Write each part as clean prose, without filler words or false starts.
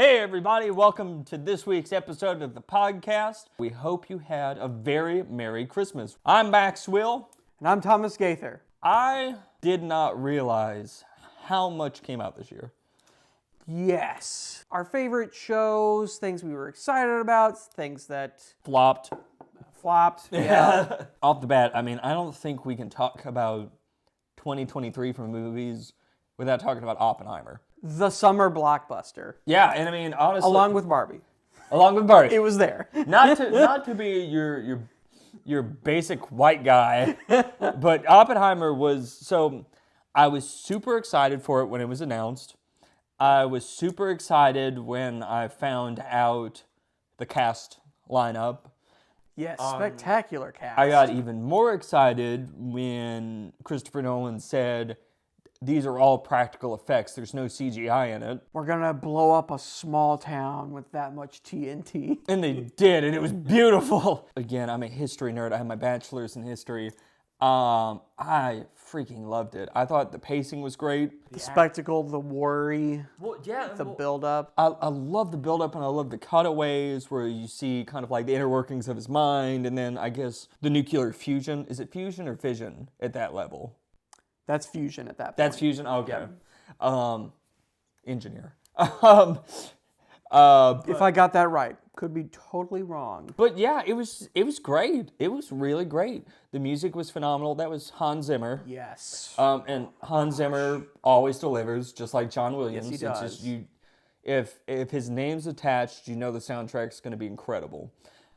Hey everybody, welcome to this week's episode of the podcast. We hope you had a very Merry Christmas. I'm Max Will. And I'm Thomas Gaither. I did not realize how much came out this year. Yes. Our favorite shows, things we were excited about, things that Flopped. flopped. Yeah. Off the bat, I don't think we can talk about 2023 from movies without talking about Oppenheimer. The summer blockbuster. Yeah, and honestly... Along with Barbie. Along with Barbie. It was there. Not to be your basic white guy, but Oppenheimer was... So, I was super excited for it when it was announced. I was super excited when I found out the cast lineup. Yes, spectacular cast. I got even more excited when Christopher Nolan said, these are all practical effects. There's no CGI in it. We're going to blow up a small town with that much TNT. And they did, and it was beautiful. Again, I'm a history nerd. I have my bachelor's in history. I freaking loved it. I thought the pacing was great. The spectacle, the worry, the build-up. I love the build-up, and I love the cutaways where you see kind of like the inner workings of his mind, and then I guess the nuclear fusion. Is it fusion or fission at that level? That's fusion at that point. That's fusion? Okay. Yeah. Engineer. If I got that right. Could be totally wrong. But yeah, it was great. It was really great. The music was phenomenal. That was Hans Zimmer. Yes. And Hans Zimmer always delivers, just like John Williams. Yes, he does. It's just if his name's attached, you know the soundtrack's going to be incredible.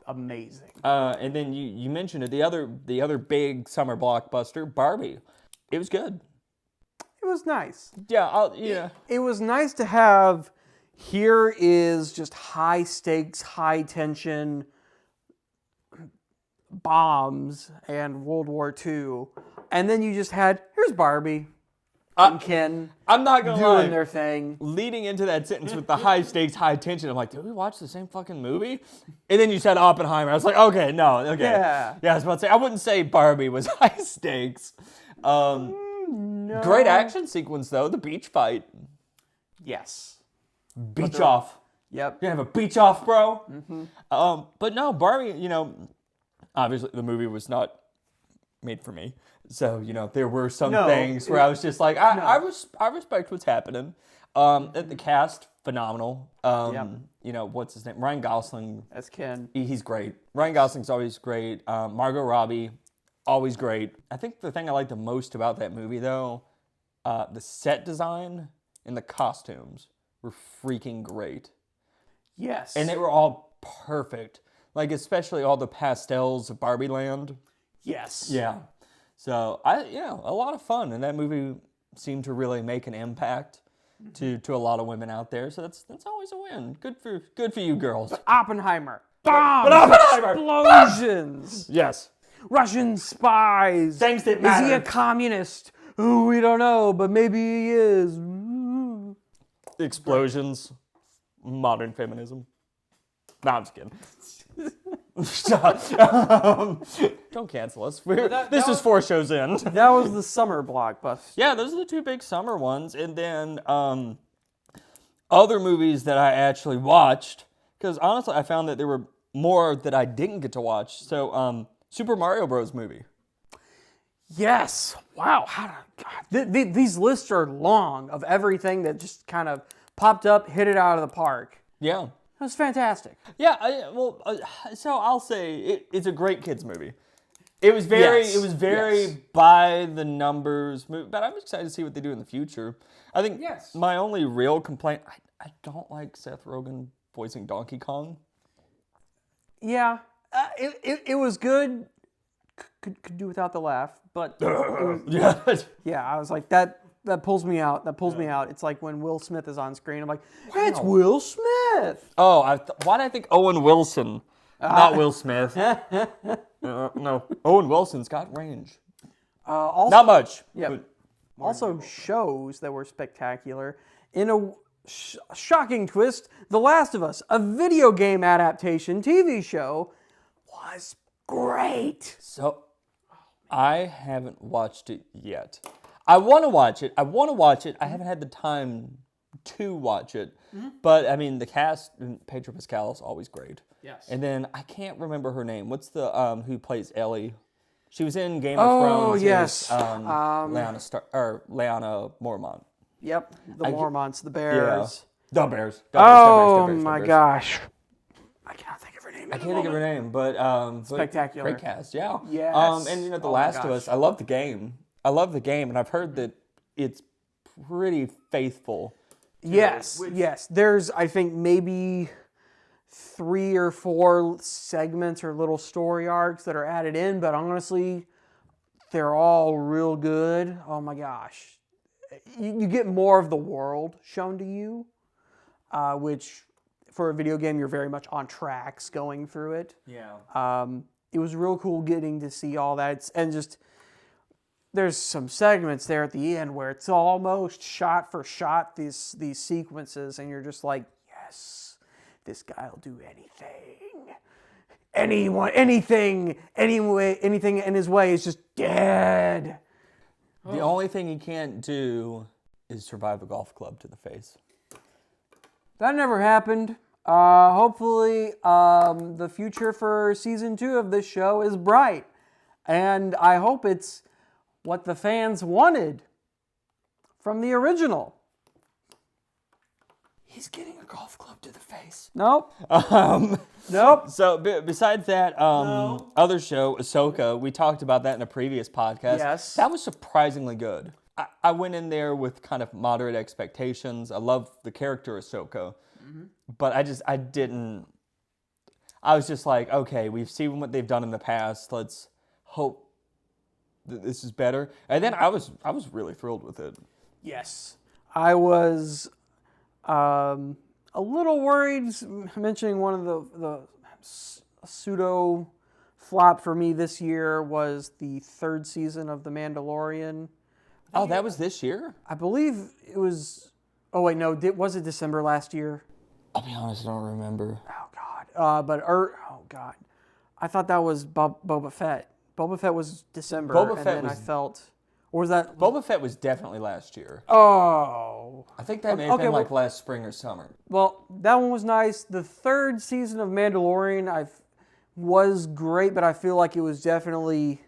Amazing. And then you mentioned it. The other big summer blockbuster, Barbie. It was good. It was nice. Yeah, It was nice to have, here is just high stakes, high tension bombs and World War II. And then you just had, here's Barbie and Ken I'm not gonna doing lie. their thing. Leading into that sentence with the high stakes, high tension, I'm like, did we watch the same fucking movie? And then you said Oppenheimer. I was like, okay, no, okay. Yeah. Yeah, I was about to say, I wouldn't say Barbie was high stakes. No. Great action sequence, though. The beach fight. Yes. Beach off. Yep. You have a beach off, bro. Mm-hmm. But no, Barbie, obviously the movie was not made for me. So, there were some things where I was just like, I respect what's happening. The cast, phenomenal. What's his name? Ryan Gosling. As Ken. He's great. Ryan Gosling's always great. Margot Robbie, always great. I think the thing I like the most about that movie, though, the set design and the costumes were freaking great. Yes. And they were all perfect. Like, especially all the pastels of Barbie Land. Yes. Yeah. So, a lot of fun. And that movie seemed to really make an impact to a lot of women out there. So that's always a win. Good for you girls. But Oppenheimer. Bombs. Explosions. Yes. Russian spies. Things that Is matter. he a communist? Ooh, we don't know, but maybe he is. Ooh. Explosions. Modern feminism. No, I'm just kidding. Don't cancel us. This is 4 shows in. That was the summer blockbuster. Yeah, those are the 2 big summer ones. And then other movies that I actually watched. Because honestly, I found that there were more that I didn't get to watch. So, Super Mario Bros. Movie. Yes. Wow. These lists are long of everything that just kind of popped up, hit it out of the park. Yeah. It was fantastic. Yeah, so I'll say it's a great kids movie. It was very by the numbers movie, but I'm excited to see what they do in the future. I think my only real complaint, I don't like Seth Rogen voicing Donkey Kong. Yeah, it was good. Could do without the laugh, but yeah, I was like that pulls me out. That pulls me out. It's like when Will Smith is on screen. I'm like, it's Will Smith. Oh, why did I think Owen Wilson? Not Will Smith. No, Owen Wilson's got range. Also, not much. Yeah. Also, shows that were spectacular. In a shocking twist, The Last of Us, a video game adaptation TV show, was great. So, I haven't watched it yet. I want to watch it. I haven't had the time to watch it. But I mean, the cast, Pedro Pascal is always great. Yes. And then I can't remember her name. What's the who plays Ellie? She was in Game of Oh, Thrones. yes. Lyanna Mormont. Yep. The Mormonts, the Bears. Yeah. The Bears. Oh my gosh. I cannot think of her name. I can't think of her name, but Spectacular. great cast, yeah. Yes. And The Last of Us. I love the game. And I've heard that it's pretty faithful. Yes. There's, I think, maybe 3 or 4 segments or little story arcs that are added in, but honestly, they're all real good. Oh my gosh. You get more of the world shown to you, which for a video game, you're very much on tracks going through it. Yeah. It was real cool getting to see all that. And just, there's some segments there at the end where it's almost shot for shot, these sequences, and you're just like, yes, this guy will do anything. Anything in his way is just dead. The only thing he can't do is survive a golf club to the face. That never happened. Hopefully, the future for season 2 of this show is bright. And I hope it's what the fans wanted from the original. He's getting a golf club to the face. Nope. Nope. So besides that, other show, Ahsoka, we talked about that in a previous podcast. Yes. That was surprisingly good. I went in there with kind of moderate expectations. I love the character Ahsoka. But I didn't. I was just like, okay, we've seen what they've done in the past. Let's hope that this is better. And then I was really thrilled with it. Yes. I was a little worried, mentioning one of the pseudo flop for me this year was the 3rd season of The Mandalorian. Oh, that was this year? I believe it was... Oh, wait, no. Was it December last year? I'll be honest, I don't remember. Oh, God. Oh, God. I thought that was Boba Fett. Boba Fett was December, I felt... Or was that... Boba Fett was definitely last year. Oh. I think that may have been like last spring or summer. Well, that one was nice. The 3rd season of Mandalorian was great, but I feel like it was definitely...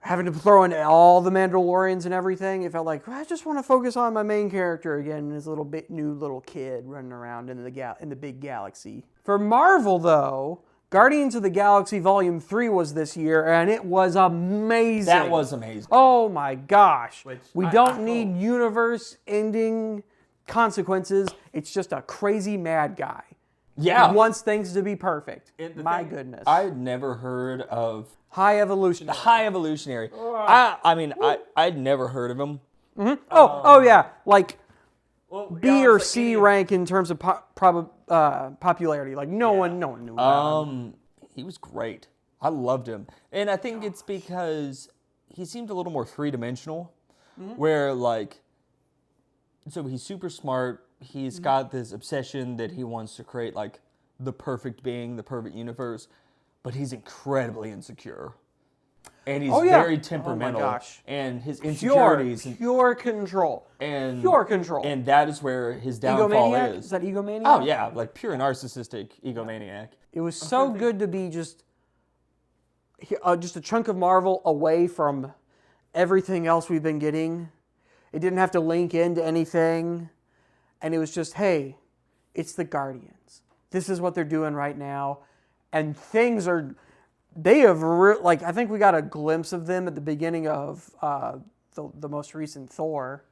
having to throw in all the Mandalorians and everything, it felt like, I just want to focus on my main character again, and his new little kid running around in the big galaxy. For Marvel, though, Guardians of the Galaxy Volume 3 was this year, and it was amazing. That was amazing. Oh my gosh. We don't need universe-ending consequences. It's just a crazy mad guy. Yeah. He wants things to be perfect. My goodness. I had never heard of... High Evolutionary. High Evolutionary. I'd never heard of him. Mm-hmm. Oh yeah, like B or C rank in terms of popularity. Like no one knew about him. He was great. I loved him, and I think it's because he seemed a little more 3-dimensional. Where so he's super smart. He's got this obsession that he wants to create like the perfect being, the perfect universe. But he's incredibly insecure. And he's very temperamental. Oh my gosh. And his insecurities. Pure control. Pure control. And that is where his downfall is. Is that egomaniac? Oh, yeah. Like pure narcissistic egomaniac. It was so good to be just a chunk of Marvel away from everything else we've been getting. It didn't have to link into anything. And it was just, hey, it's the Guardians. This is what they're doing right now. And things are, I think we got a glimpse of them at the beginning of the most recent Thor.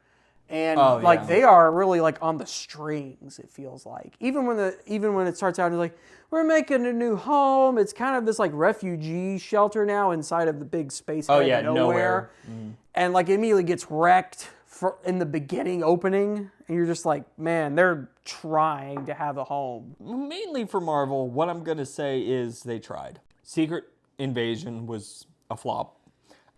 And they are really like on the strings, it feels like. Even when it starts out, it's like, we're making a new home. It's kind of this like refugee shelter now inside of the big space nowhere. And like it immediately gets wrecked in the beginning opening. And you're just like, man, they're trying to have a home. Mainly for Marvel, what I'm going to say is they tried. Secret Invasion was a flop.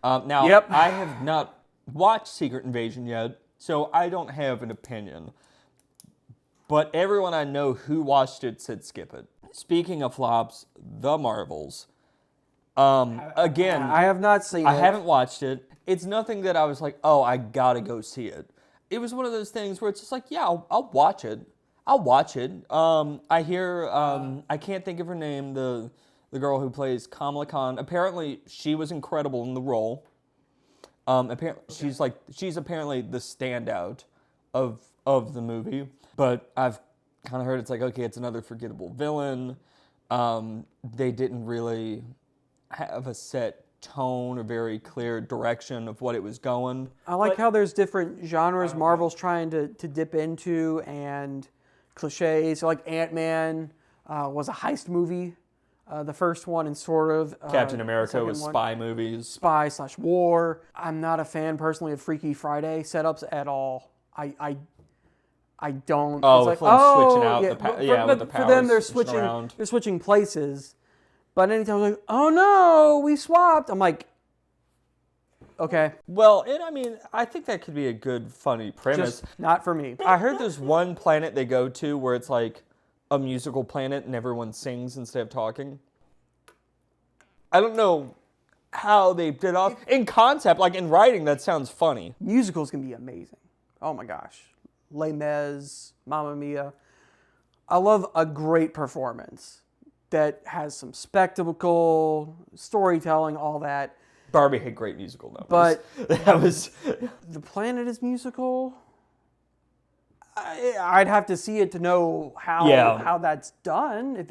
Now, I have not watched Secret Invasion yet, so I don't have an opinion. But everyone I know who watched it said skip it. Speaking of flops, The Marvels. Again, I have not seen it. I haven't watched it. It's nothing that I was like, oh, I gotta go see it. it was one of those things where it's just like, yeah, I'll watch it. I'll watch it. I hear, I can't think of her name, the girl who plays Kamala Khan. Apparently, she was incredible in the role. Apparently, she's apparently the standout of the movie. But I've kind of heard it's like, okay, it's another forgettable villain. They didn't really have a set tone or very clear direction of what it was going. I like how there's different genres Marvel's trying to dip into and cliches. So like Ant-Man was a heist movie, the first one, and sort of Captain America was spy movies. Spy/war. I'm not a fan personally of Freaky Friday setups at all. I don't. Oh, it's like, switching out with the powers. For them, they're switching places. But anytime I'm like, oh no, we swapped. I'm like, okay. Well, I think that could be a good, funny premise. Just not for me. I heard there's one planet they go to where it's like a musical planet and everyone sings instead of talking. I don't know how they did off. In concept, like in writing, that sounds funny. Musicals can be amazing. Oh my gosh. Les Mis, Mamma Mia. I love a great performance that has some spectacle, storytelling, all that. Barbie had great musical numbers. But that was The Planet is musical. I'd have to see it to know how that's done.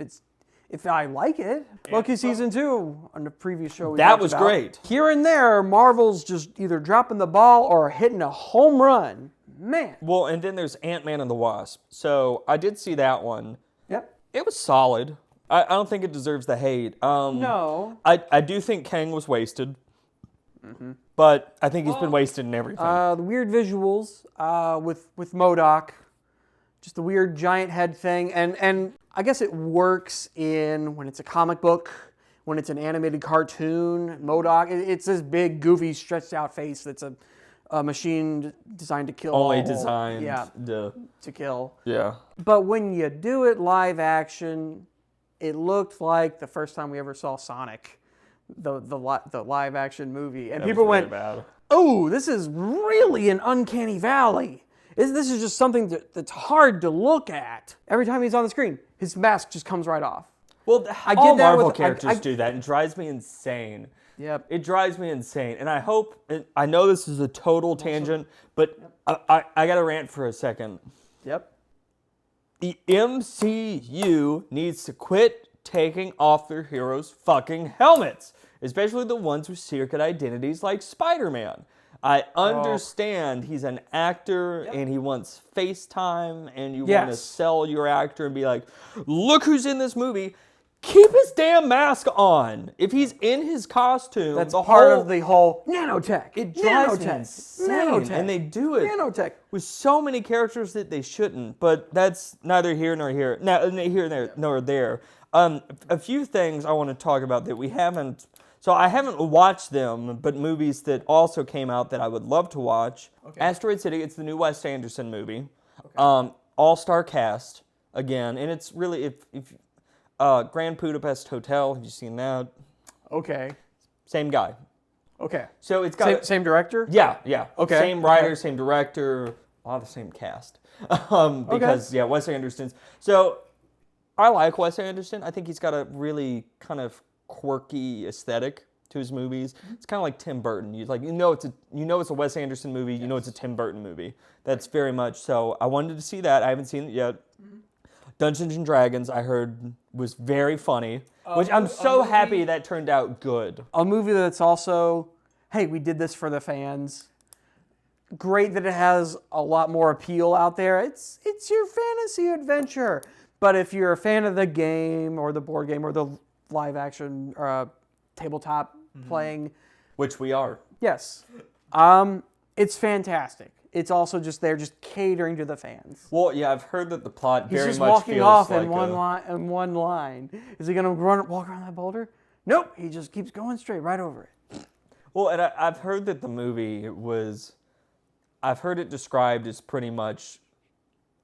If I like it. Loki season 2 on the previous show. That was great. Here and there, Marvel's just either dropping the ball or hitting a home run. Man. Well, and then there's Ant-Man and the Wasp. So I did see that one. Yep. It was solid. I don't think it deserves the hate. No. I do think Kang was wasted. Mm-hmm. But I think he's been wasted in everything. The weird visuals with MODOK. Just the weird giant head thing. And I guess it works when it's a comic book, when it's an animated cartoon. MODOK, it's this big, goofy, stretched out face that's a machine designed to kill. Only designed to kill. Yeah. But when you do it live action, it looked like the first time we ever saw Sonic, the live action movie, and people went, "Oh, this is really an uncanny valley. This is just something that's hard to look at." Every time he's on the screen, his mask just comes right off. Well, all Marvel characters do that, and it drives me insane. Yep. It drives me insane, and I know this is a total tangent, but I got to rant for a second. Yep. The MCU needs to quit taking off their heroes' fucking helmets, especially the ones with secret identities like Spider-Man. I understand he's an actor and he wants FaceTime and you want to sell your actor and be like, look who's in this movie. Keep his damn mask on. If he's in his costume, that's part of the whole nanotech. It drives me insane. And they do it with so many characters that they shouldn't. But that's neither here nor here. Nor there. A few things I want to talk about that we haven't. So I haven't watched them, but movies that also came out that I would love to watch. Okay. Asteroid City. It's the new Wes Anderson movie. Okay. All-star cast again, and it's really if Grand Budapest Hotel. Have you seen that? Okay. Same guy. Okay. So it's got same director? Yeah. Okay. Same writer, same director, all the same cast. Because Wes Anderson's. So I like Wes Anderson. I think he's got a really kind of quirky aesthetic to his movies. It's kind of like Tim Burton. It's a Wes Anderson movie. You know it's a Tim Burton movie. That's very much so. I wanted to see that. I haven't seen it yet. Mm-hmm. Dungeons and Dragons, I heard, was very funny, which I'm so happy that turned out good. A movie that's also, hey, we did this for the fans. Great that it has a lot more appeal out there. It's your fantasy adventure. But if you're a fan of the game or the board game or the live action tabletop playing, which we are. Yes. It's fantastic. It's also just catering to the fans. Well, yeah, I've heard that the plot He's very just much walking feels off like in one line. Is he going to walk around that boulder? Nope. He just keeps going straight right over it. Well, and I've heard that the movie I've heard it described as pretty much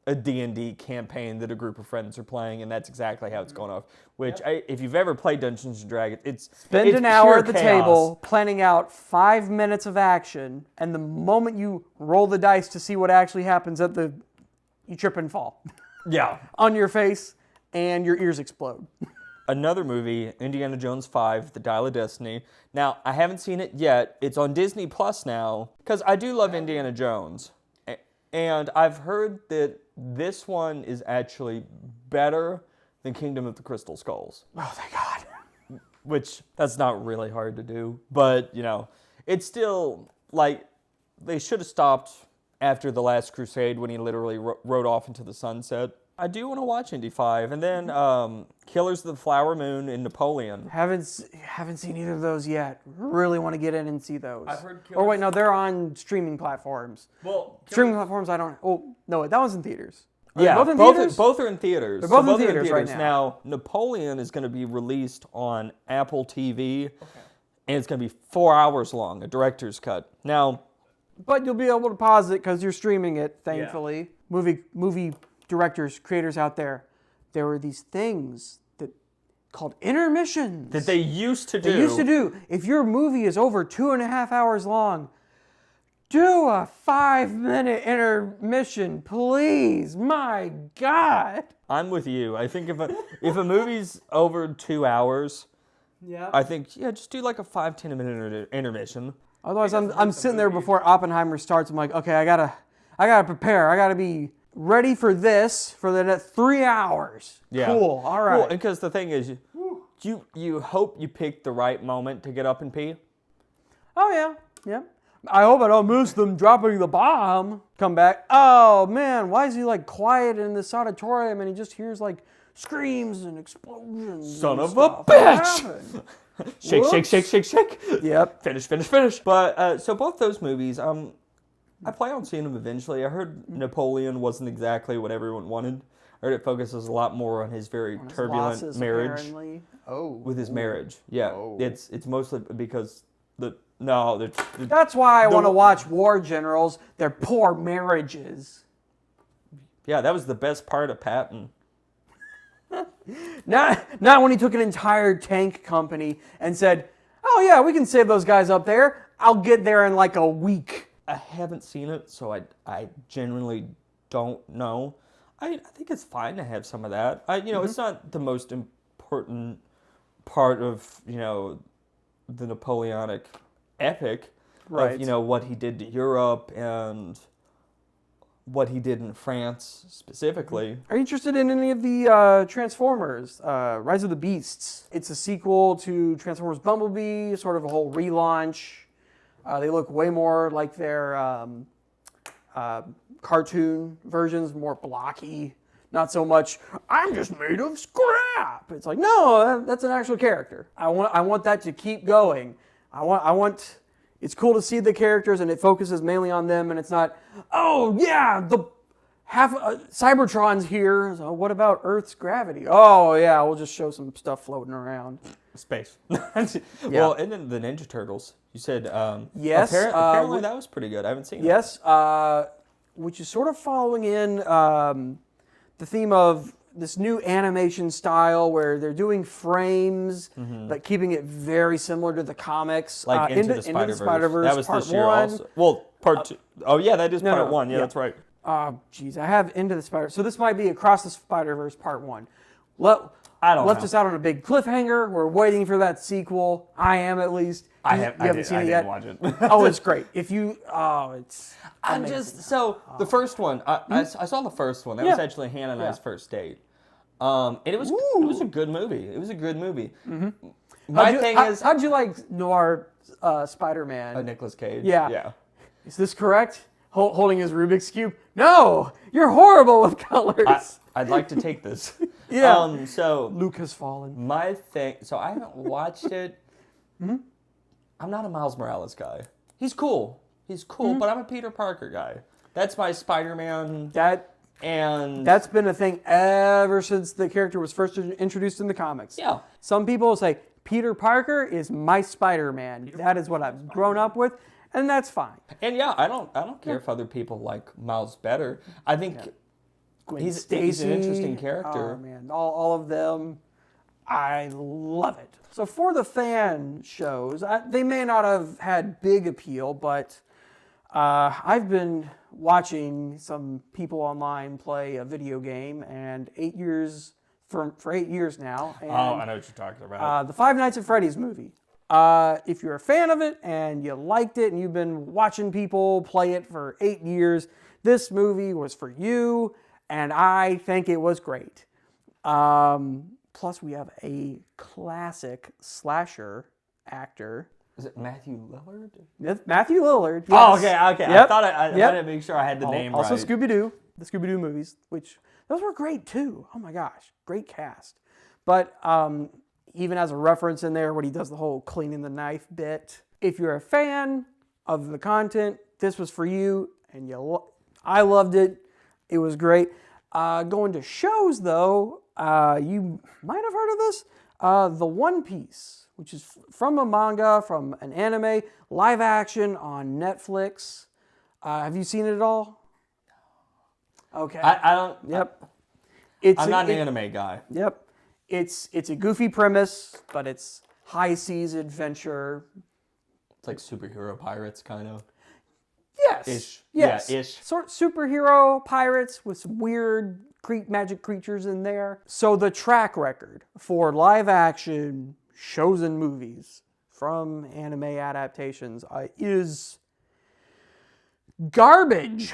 a D&D campaign that a group of friends are playing, and that's exactly how it's going off. Which, if you've ever played Dungeons & Dragons, it's Spend it's an hour pure at the chaos. table planning out 5 minutes of action, and the moment you roll the dice to see what actually happens you trip and fall Yeah. on your face, and your ears explode. Another movie, Indiana Jones 5, The Dial of Destiny. Now, I haven't seen it yet. It's on Disney Plus now, because I do love Indiana Jones. And I've heard that this one is actually better than Kingdom of the Crystal Skulls. Oh, thank God. Which, that's not really hard to do. But, it's still, like, they should have stopped after The Last Crusade when he literally rode off into the sunset. I do want to watch Indy 5. And then Killers of the Flower Moon and Napoleon. Haven't seen either of those yet. Really want to get in and see those. I've heard Or wait, no, they're on streaming platforms. Well, Streaming platforms, I don't... Oh, no, that one's in theaters. Are yeah, they both in theaters? both are in theaters. They're both in are theaters right now. Now, Napoleon is going to be released on Apple TV, and it's going to be 4 hours long, a director's cut. Now... But you'll be able to pause it because you're streaming it, thankfully. Yeah. Movie directors, creators out there, there were these things called intermissions. That they used to do. If your movie is over 2.5 hours long, do a 5-minute intermission, please. My God. I'm with you. I think if a movie's over 2 hours, I think, just do like a 5-10 minute intermission. Otherwise, I'm sitting there before Oppenheimer starts. I'm like, okay, I gotta prepare. I gotta be ready for this for the next 3 hours. Yeah. Cool. All right. Well, because the thing is, you hope you pick the right moment to get up and pee. Oh yeah. I hope I don't miss them dropping the bomb. Come back. Oh man, why is he like quiet in this auditorium and he just hears like screams and explosions? Son and of stuff. a bitch! Shake. Yep. Finish. But, so both those movies, I plan on seeing them eventually. I heard Napoleon wasn't exactly what everyone wanted. I heard it focuses a lot more on his very turbulent losses, marriage. Apparently. With his marriage. Yeah. It's mostly because That's why I want to watch War Generals. Their poor marriages. Yeah, that was the best part of Patton. Not when he took an entire tank company and said, oh yeah, we can save those guys up there. I'll get there in like a week. I haven't seen it, so I genuinely don't know. I think it's fine to have some of that. It's not the most important part of, the Napoleonic epic. Right. Of, what he did to Europe and what he did in France specifically. Are you interested in any of the Transformers, Rise of the Beasts? It's a sequel to Transformers Bumblebee, sort of a whole relaunch. They look way more like their cartoon versions, more blocky. Not so much, I'm just made of scrap. It's like, no, that's an actual character. I want that to keep going. I want. It's cool to see the characters, and it focuses mainly on them, and it's not, oh yeah, the Cybertron's here. So what about Earth's gravity? Oh yeah, we'll just show some stuff floating around. Space. Well, and then the Ninja Turtles. You said yes. Apparently that was pretty good. I haven't seen it. Yes, which is sort of following in the theme of this new animation style where they're doing frames, but keeping it very similar to the comics. Like Into the Spider-Verse. That was part this year 1. also. Well, part 2. Oh, yeah, that is part 1. Yeah, that's right. Geez, I have Into the Spider. So this might be Across the Spider-Verse part 1. Left us out on a big cliffhanger. We're waiting for that sequel. I am, at least. I haven't seen it yet. I didn't watch it. Oh, it's great. It's I'm amazing. the first one. I saw the first one. That was actually Hannah and I's first date. And it was a good movie. It was a good movie. How'd you like Noir Spider-Man? Nicolas Cage. Yeah. Is this correct? Holding his Rubik's Cube? No! You're horrible with colors. I'd like to take this. Yeah. So Luke has fallen. So I haven't watched it. I'm not a Miles Morales guy. He's cool, but I'm a Peter Parker guy. That's my Spider-Man. That's been a thing ever since the character was first introduced in the comics. Yeah. Some people say, Peter Parker is my Spider-Man. That is what I've grown up with, and that's fine. And I don't care if other people like Miles better. I think He's an interesting character. Oh man, all of them, I love it. So for the fan shows, they may not have had big appeal, but I've been watching some people online play a video game, and 8 years for 8 years now. And, I know what you're talking about. the Five Nights at Freddy's movie. If you're a fan of it and you liked it and you've been watching people play it for 8 years, this movie was for you, and I think it was great. Plus, we have a classic slasher actor. Is it Matthew Lillard? Matthew Lillard. Yes. Oh, okay. Yep. I thought I wanted to make sure I had the name right. Also Scooby-Doo, the Scooby-Doo movies, which those were great too. Oh my gosh, great cast. But even as a reference in there when he does the whole cleaning the knife bit. If you're a fan of the content, this was for you, and I loved it. It was great. Going to shows though, you might have heard of this. The One Piece, which is from a manga, from an anime, live action on Netflix. Have you seen it at all? Okay. I don't. Yep. I'm not an anime guy. Yep. It's a goofy premise, but it's high seas adventure. It's like superhero pirates, kind of. Yes. Ish. Yes. Yeah, ish. Sort superhero pirates with some weird magic creatures in there. So the track record for live action shows and movies from anime adaptations is garbage.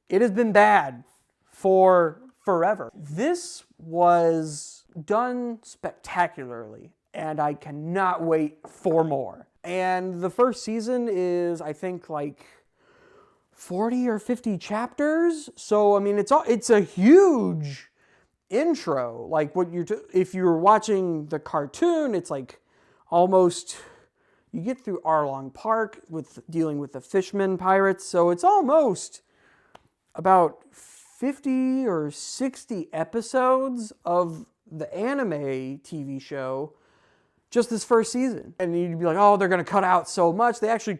It has been bad for forever. This was done spectacularly, and I cannot wait for more. And the first season is, I think, like 40 or 50 chapters. So, I mean, it's a huge intro. Like if you're watching the cartoon, it's like almost, you get through Arlong Park with dealing with the fishermen pirates. So it's almost about 50 or 60 episodes of the anime TV show just this first season. And you'd be like, oh, they're going to cut out so much. They actually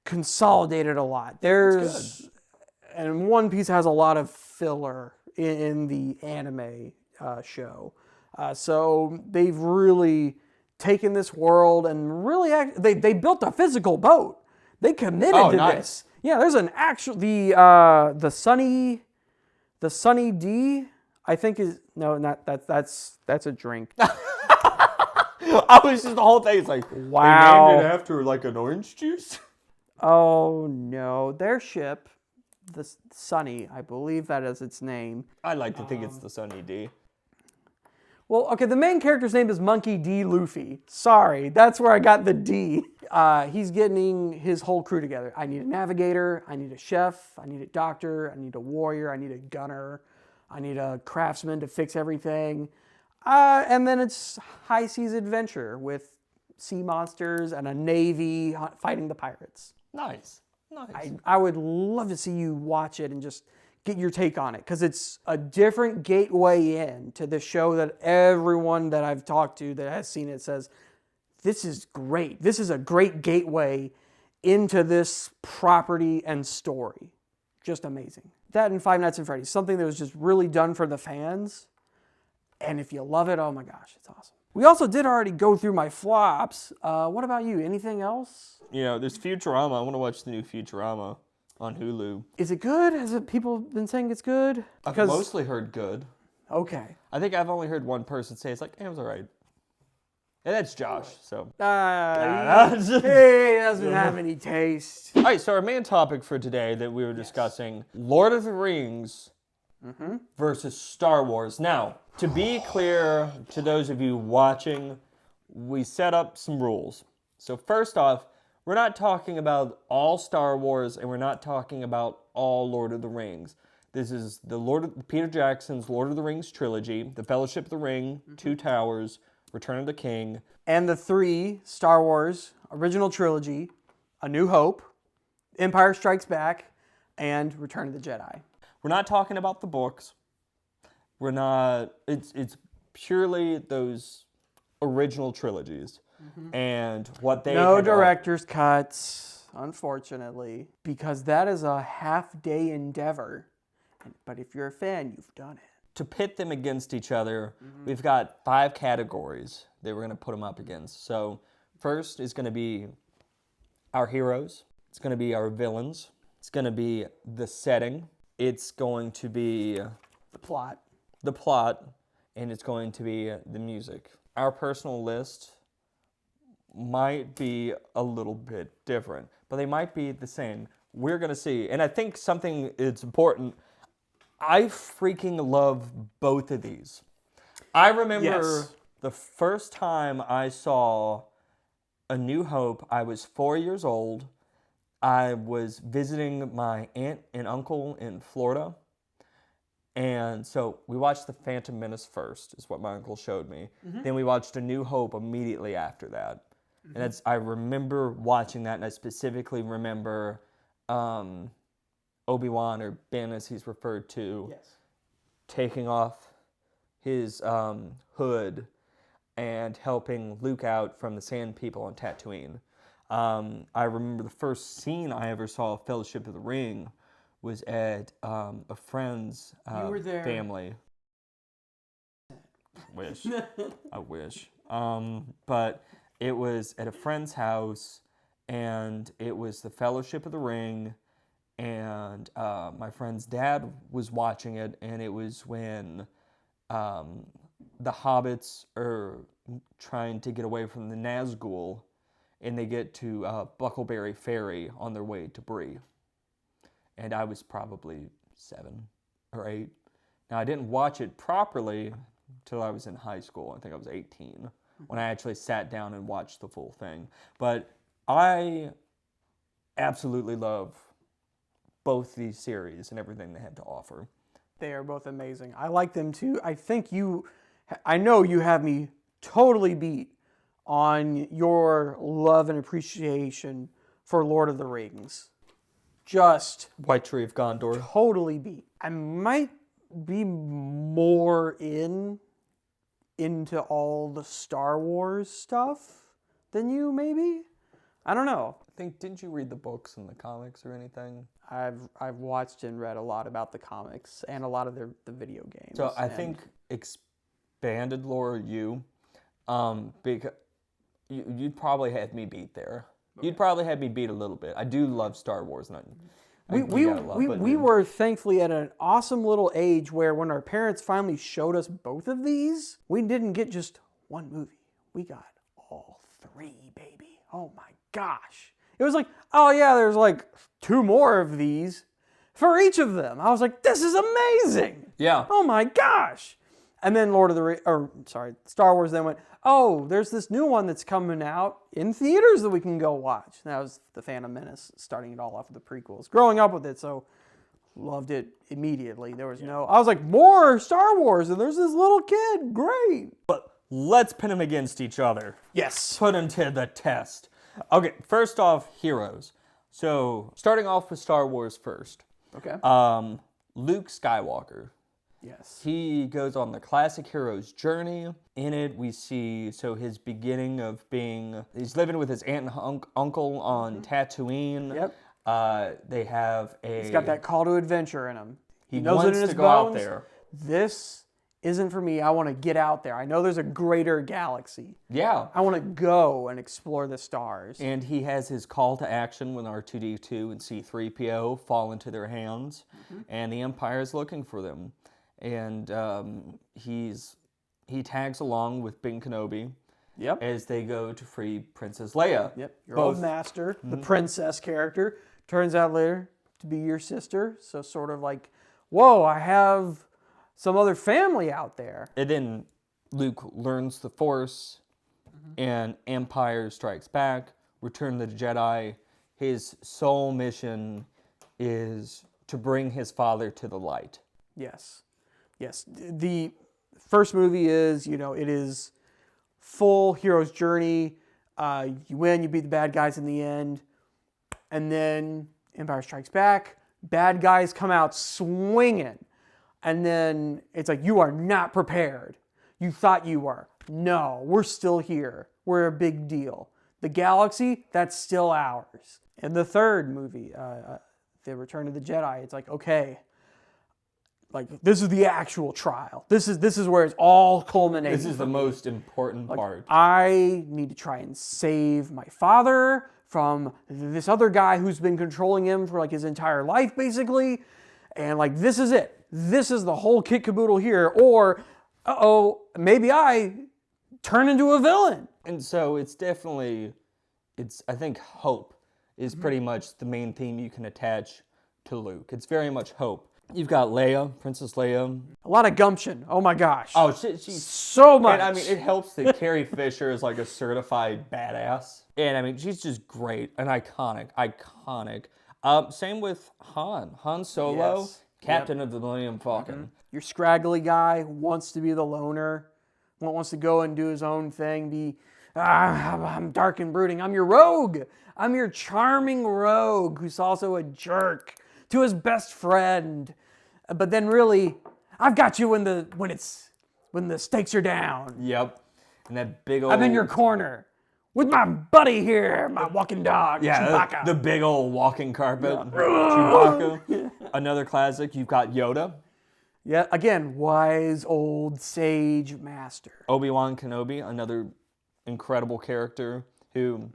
consolidated a lot. And One Piece has a lot of filler in the anime show. So they've really taken this world and really, they built a physical boat. They committed to this. Yeah, there's an actual, the Sunny D, I think is, no, not that's a drink. I was just, the whole thing is like, wow. They named it after like an orange juice? Oh no, their ship, the Sunny, I believe that is its name. I like to think it's the Sunny D. Well, okay, the main character's name is Monkey D. Luffy. Sorry, that's where I got the D. He's getting his whole crew together. I need a navigator, I need a chef, I need a doctor, I need a warrior, I need a gunner, I need a craftsman to fix everything. And then it's high seas adventure with sea monsters and a navy fighting the pirates. Nice. I would love to see you watch it and just get your take on it, because it's a different gateway in to the show that everyone that I've talked to that has seen it says, this is great. This is a great gateway into this property and story. Just amazing. That and Five Nights at Freddy's, something that was just really done for the fans. And if you love it, oh my gosh, it's awesome. We also did already go through my flops. What about you? Anything else? You know, there's Futurama. I want to watch the new Futurama on Hulu. Is it good? Has people been saying it's good? I've mostly heard good. Okay. I think I've only heard one person say it's like, it was all right. And that's Josh, so. He doesn't have any taste. All right, so our main topic for today that we were discussing, Lord of the Rings versus Star Wars. Now, to be clear to those of you watching, we set up some rules. So first off, we're not talking about all Star Wars, and we're not talking about all Lord of the Rings. This is Peter Jackson's Lord of the Rings trilogy, The Fellowship of the Ring, Two Towers, Return of the King. And the 3 Star Wars original trilogy, A New Hope, Empire Strikes Back, and Return of the Jedi. We're not talking about the books. We're not, it's purely those original trilogies. And what they no director's cuts, unfortunately, because that is a half-day endeavor. But if you're a fan, you've done it. To pit them against each other, we've got 5 categories that we're going to put them up against. So first is going to be our heroes. It's going to be our villains. It's going to be the setting. It's going to be The plot. And it's going to be the music. Our personal list might be a little bit different, but they might be the same. We're going to see. And I think something that's important, I freaking love both of these. I remember the first time I saw A New Hope, I was 4 years old. I was visiting my aunt and uncle in Florida. And so we watched The Phantom Menace first, is what my uncle showed me. Then we watched A New Hope immediately after that. And I remember watching that, and I specifically remember Obi-Wan, or Ben as he's referred to, taking off his hood and helping Luke out from the Sand People on Tatooine. I remember the first scene I ever saw of Fellowship of the Ring was at a friend's family. I wish. But it was at a friend's house, and it was the Fellowship of the Ring, and my friend's dad was watching it, and it was when the hobbits are trying to get away from the Nazgul, and they get to Buckleberry Ferry on their way to Bree. And I was probably 7 or 8. Now, I didn't watch it properly until I was in high school. I think I was 18 when I actually sat down and watched the full thing. But I absolutely love both these series and everything they had to offer. They are both amazing. I like them too. I know you have me totally beat on your love and appreciation for Lord of the Rings. Just White Tree of Gondor. Totally beat. I might be more into all the Star Wars stuff than you, maybe? I don't know. Didn't you read the books and the comics or anything? I've watched and read a lot about the comics and a lot of the video games. So I think expanded lore, because you'd probably have me beat there. Okay. You'd probably have me beat a little bit. I do love Star Wars, and we were thankfully at an awesome little age where when our parents finally showed us both of these, we didn't get just one movie. We got all 3, baby. Oh my gosh. It was like, oh yeah, there's like 2 more of these for each of them. I was like, this is amazing. Yeah. Oh my gosh. And then Star Wars then went, oh, there's this new one that's coming out in theaters that we can go watch. And that was The Phantom Menace, starting it all off with the prequels. Growing up with it, so loved it immediately. There was I was like, more Star Wars, and there's this little kid. Great. But let's pin them against each other. Yes. Put them to the test. Okay, first off, heroes. So, starting off with Star Wars first. Okay. Luke Skywalker. Yes. He goes on the classic hero's journey. In it, we see his beginning of he's living with his aunt and uncle on Tatooine. Yep. They have He's got that call to adventure in him. He knows wants it in his to go bones. out there. This isn't for me. I want to get out there. I know there's a greater galaxy. Yeah. I want to go and explore the stars. And he has his call to action when R2-D2 and C-3PO fall into their hands, and the Empire is looking for them. And he tags along with Ben Kenobi as they go to free Princess Leia. Yep, your old master, the princess character, turns out later to be your sister. So sort of like, whoa, I have some other family out there. And then Luke learns the Force, and Empire Strikes Back, Return of the Jedi. His sole mission is to bring his father to the light. Yes. Yes. The first movie is, it is full hero's journey. You win, you beat the bad guys in the end. And then Empire Strikes Back. Bad guys come out swinging. And then it's like, you are not prepared. You thought you were. No, we're still here. We're a big deal. The galaxy, that's still ours. And the third movie, The Return of the Jedi, it's like, okay, like this is the actual trial. This is where it's all culminating. This is the most important part. I need to try and save my father from this other guy who's been controlling him for like his entire life, basically. And like, this is it. This is the whole kit caboodle here. Or, maybe I turn into a villain. And so it's definitely, I think hope is pretty much the main theme you can attach to Luke. It's very much hope. You've got Leia, Princess Leia. A lot of gumption. Oh my gosh. Oh, she's so much. And I mean, it helps that Carrie Fisher is like a certified badass. And I mean, she's just great and iconic. Same with Han Solo, Yes. Captain of the Millennium Falcon. Your scraggly guy wants to be the loner, wants to go and do his own thing, I'm dark and brooding. I'm your rogue. I'm your charming rogue who's also a jerk to his best friend. But then really, I've got you when the stakes are down. Yep. And that big old... I'm in your corner with my buddy here, my walking dog, Chewbacca. The big old walking carpet. Yeah. Chewbacca. Another classic. You've got Yoda. Yeah, again, wise old sage master. Obi-Wan Kenobi, another incredible character who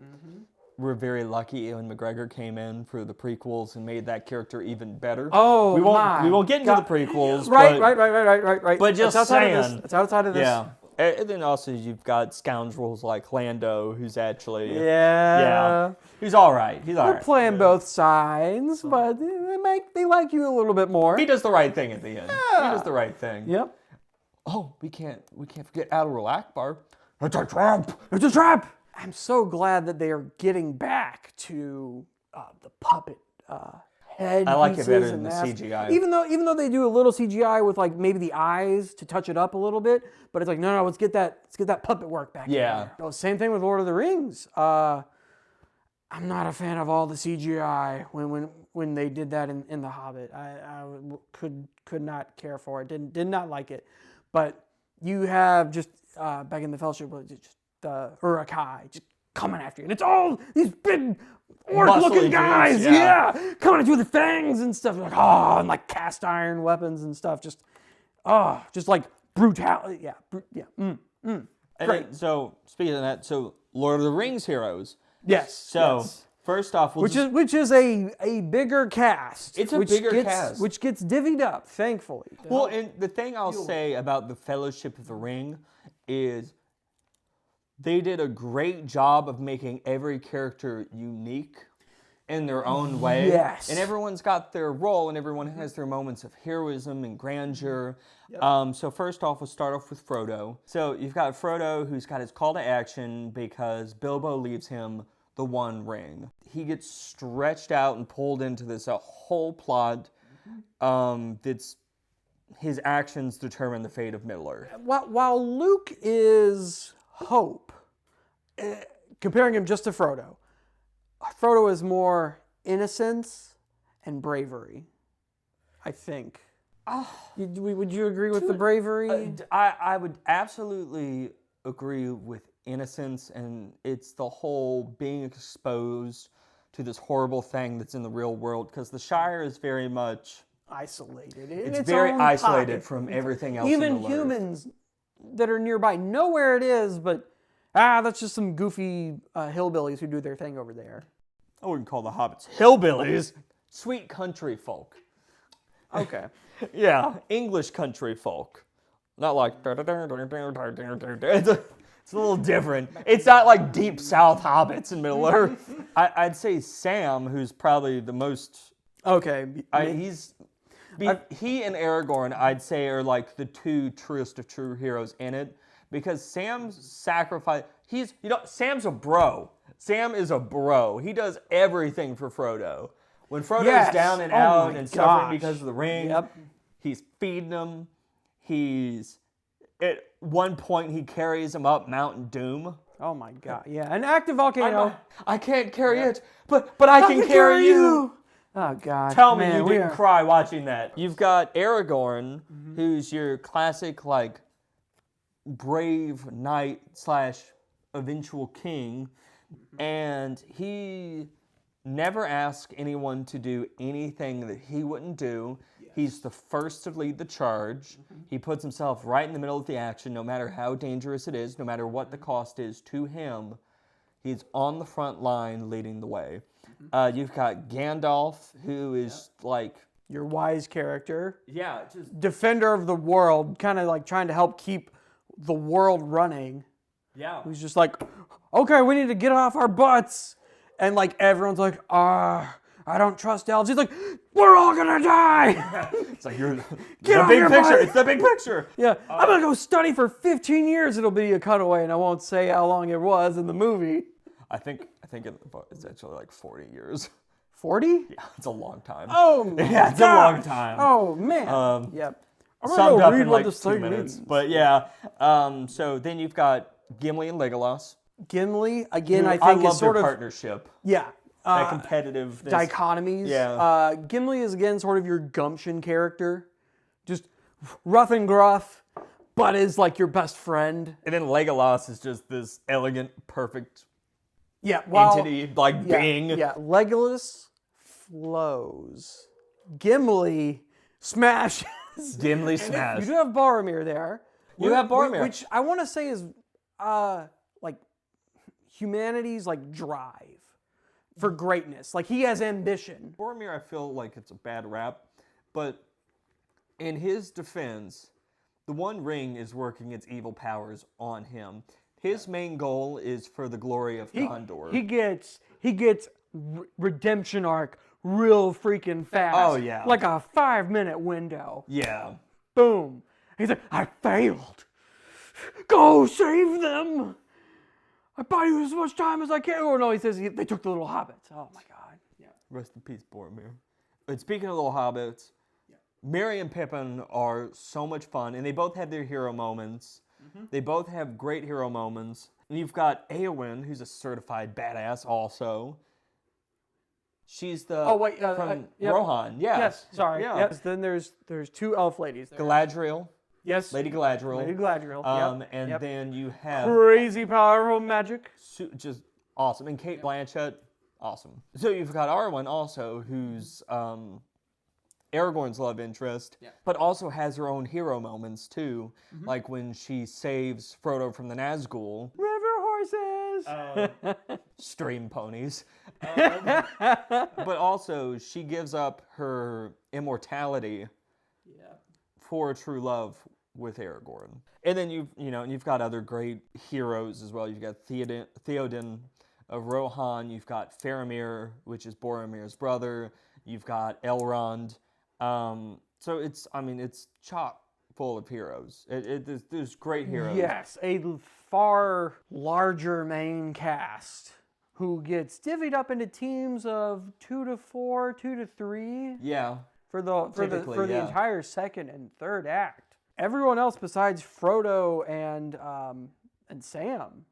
we're very lucky Ewan McGregor came in for the prequels and made that character even better. Oh, we won't get into the prequels. Right. But just saying. It's outside of this. Yeah. And then also you've got scoundrels like Lando, who's actually... Yeah. He's all right. He's all right. They're playing both sides, but they like you a little bit more. He does the right thing at the end. Yeah. He does the right thing. Yep. Oh, we can't forget Admiral Akbar. It's a trap. I'm so glad that they are getting back to the puppet head. I like it better than the mask. CGI. Even though they do a little CGI with like maybe the eyes to touch it up a little bit, but it's like no, let's get that puppet work back. Yeah. Oh, same thing with Lord of the Rings. I'm not a fan of all the CGI when they did that in The Hobbit. I could not care for it. Did not like it. But you have just back in the Fellowship, just the Uruk-hai just coming after you, and it's all these big orc-looking guys, coming at you with the fangs and stuff. You're like, and like cast iron weapons and stuff. Just like brutality. And then, so speaking of that, so Lord of the Rings heroes. Yes. So first off, which is a bigger cast. It's a bigger cast, which gets divvied up, thankfully. Well, and the thing I'll say about the Fellowship of the Ring is they did a great job of making every character unique in their own way. Yes. And everyone's got their role, and everyone has their moments of heroism and grandeur. Yep. So first off, we'll start off with Frodo. So you've got Frodo, who's got his call to action because Bilbo leaves him the One Ring. He gets stretched out and pulled into this whole plot that's his actions determine the fate of Middle-earth. While Luke is hope, comparing him just to Frodo is more innocence and bravery, I think. Would you agree with the bravery? I would absolutely agree with innocence, and it's the whole being exposed to this horrible thing that's in the real world, because the Shire is very much isolated. It's very isolated from everything else. Even humans that are nearby know where it is, but that's just some goofy hillbillies who do their thing over there. I wouldn't call the hobbits hillbillies. Sweet country folk. Okay. Yeah, English country folk. Not like... It's a little different. It's not like deep south hobbits in Middle-earth. I'd say Sam, who's probably the most... Okay. He and Aragorn, I'd say, are like the two truest of true heroes in it. Because Sam's sacrifice... Sam's a bro. Sam is a bro. He does everything for Frodo. When Frodo's down and out and suffering because of the ring, he's feeding him. At one point, he carries him up Mount Doom. Oh my God! Yeah, an active volcano. I can't carry it, but I can carry you. Oh God! Tell me you didn't cry watching that. You've got Aragorn, who's your classic like brave knight / eventual king, and he never asks anyone to do anything that he wouldn't do. He's the first to lead the charge. He puts himself right in the middle of the action, no matter how dangerous it is, no matter what the cost is to him. He's on the front line leading the way. You've got Gandalf, who is like... Your wise character. Yeah, just... Defender of the world, kind of like trying to help keep the world running. Yeah. He's just like, okay, we need to get off our butts. And like everyone's like, I don't trust elves. He's like, we're all gonna die. It's like, you're the Get big your picture. body. It's the big picture. Yeah, I'm gonna go study for 15 years. It'll be a cutaway, and I won't say how long it was in the movie. I think it's actually like 40 years. 40? Yeah, it's a long time. Oh, my yeah, it's gosh. a long time. Oh, man. Yep. I'm Summed gonna up read in what like this 2 thing minutes. means. But yeah, so then you've got Gimli and Legolas. Gimli, again, I I think love is sort their of partnership. yeah. That competitiveness. Dichotomies. Yeah. Gimli is again sort of your gumption character, just rough and gruff, but is like your best friend. And then Legolas is just this elegant, perfect entity, being. Yeah, Legolas flows. Gimli smashes. Gimli smash. You do have Boromir there. You have Boromir. Which I want to say is like humanity's like drive for greatness. Like he has ambition. Boromir, I feel like it's a bad rap, but in his defense, the One Ring is working its evil powers on him. His main goal is for the glory of Gondor. He gets redemption arc real freaking fast. Oh, yeah. Like a 5-minute window. Yeah. Boom. He's like, I failed. Go save them. I buy you as much time as I can. Oh no, he says they took the little hobbits. Oh my God. Yeah. Rest in peace, Boromir. But speaking of little hobbits, Merry and Pippin are so much fun, and they both have their hero moments. They both have great hero moments. And you've got Éowyn, who's a certified badass also. She's the from Rohan. Yeah. Yes, sorry. Yeah. Yes. Then there's 2 elf ladies there. Galadriel. Yes. Lady Galadriel. Lady Galadriel. And then you have crazy powerful magic. just awesome. And Kate Blanchett, awesome. So you've got Arwen also, who's Aragorn's love interest, but also has her own hero moments too, like when she saves Frodo from the Nazgul. River horses. Stream ponies. But also, she gives up her immortality for true love with Aragorn. And then you've got other great heroes as well. You've got Theoden of Rohan. You've got Faramir, which is Boromir's brother. You've got Elrond. So it's chock full of heroes. There's great heroes. Yes, a far larger main cast who gets divvied up into teams of 2 to 4, 2 to 3. Yeah. For the entire second and third act. Everyone else besides Frodo and Sam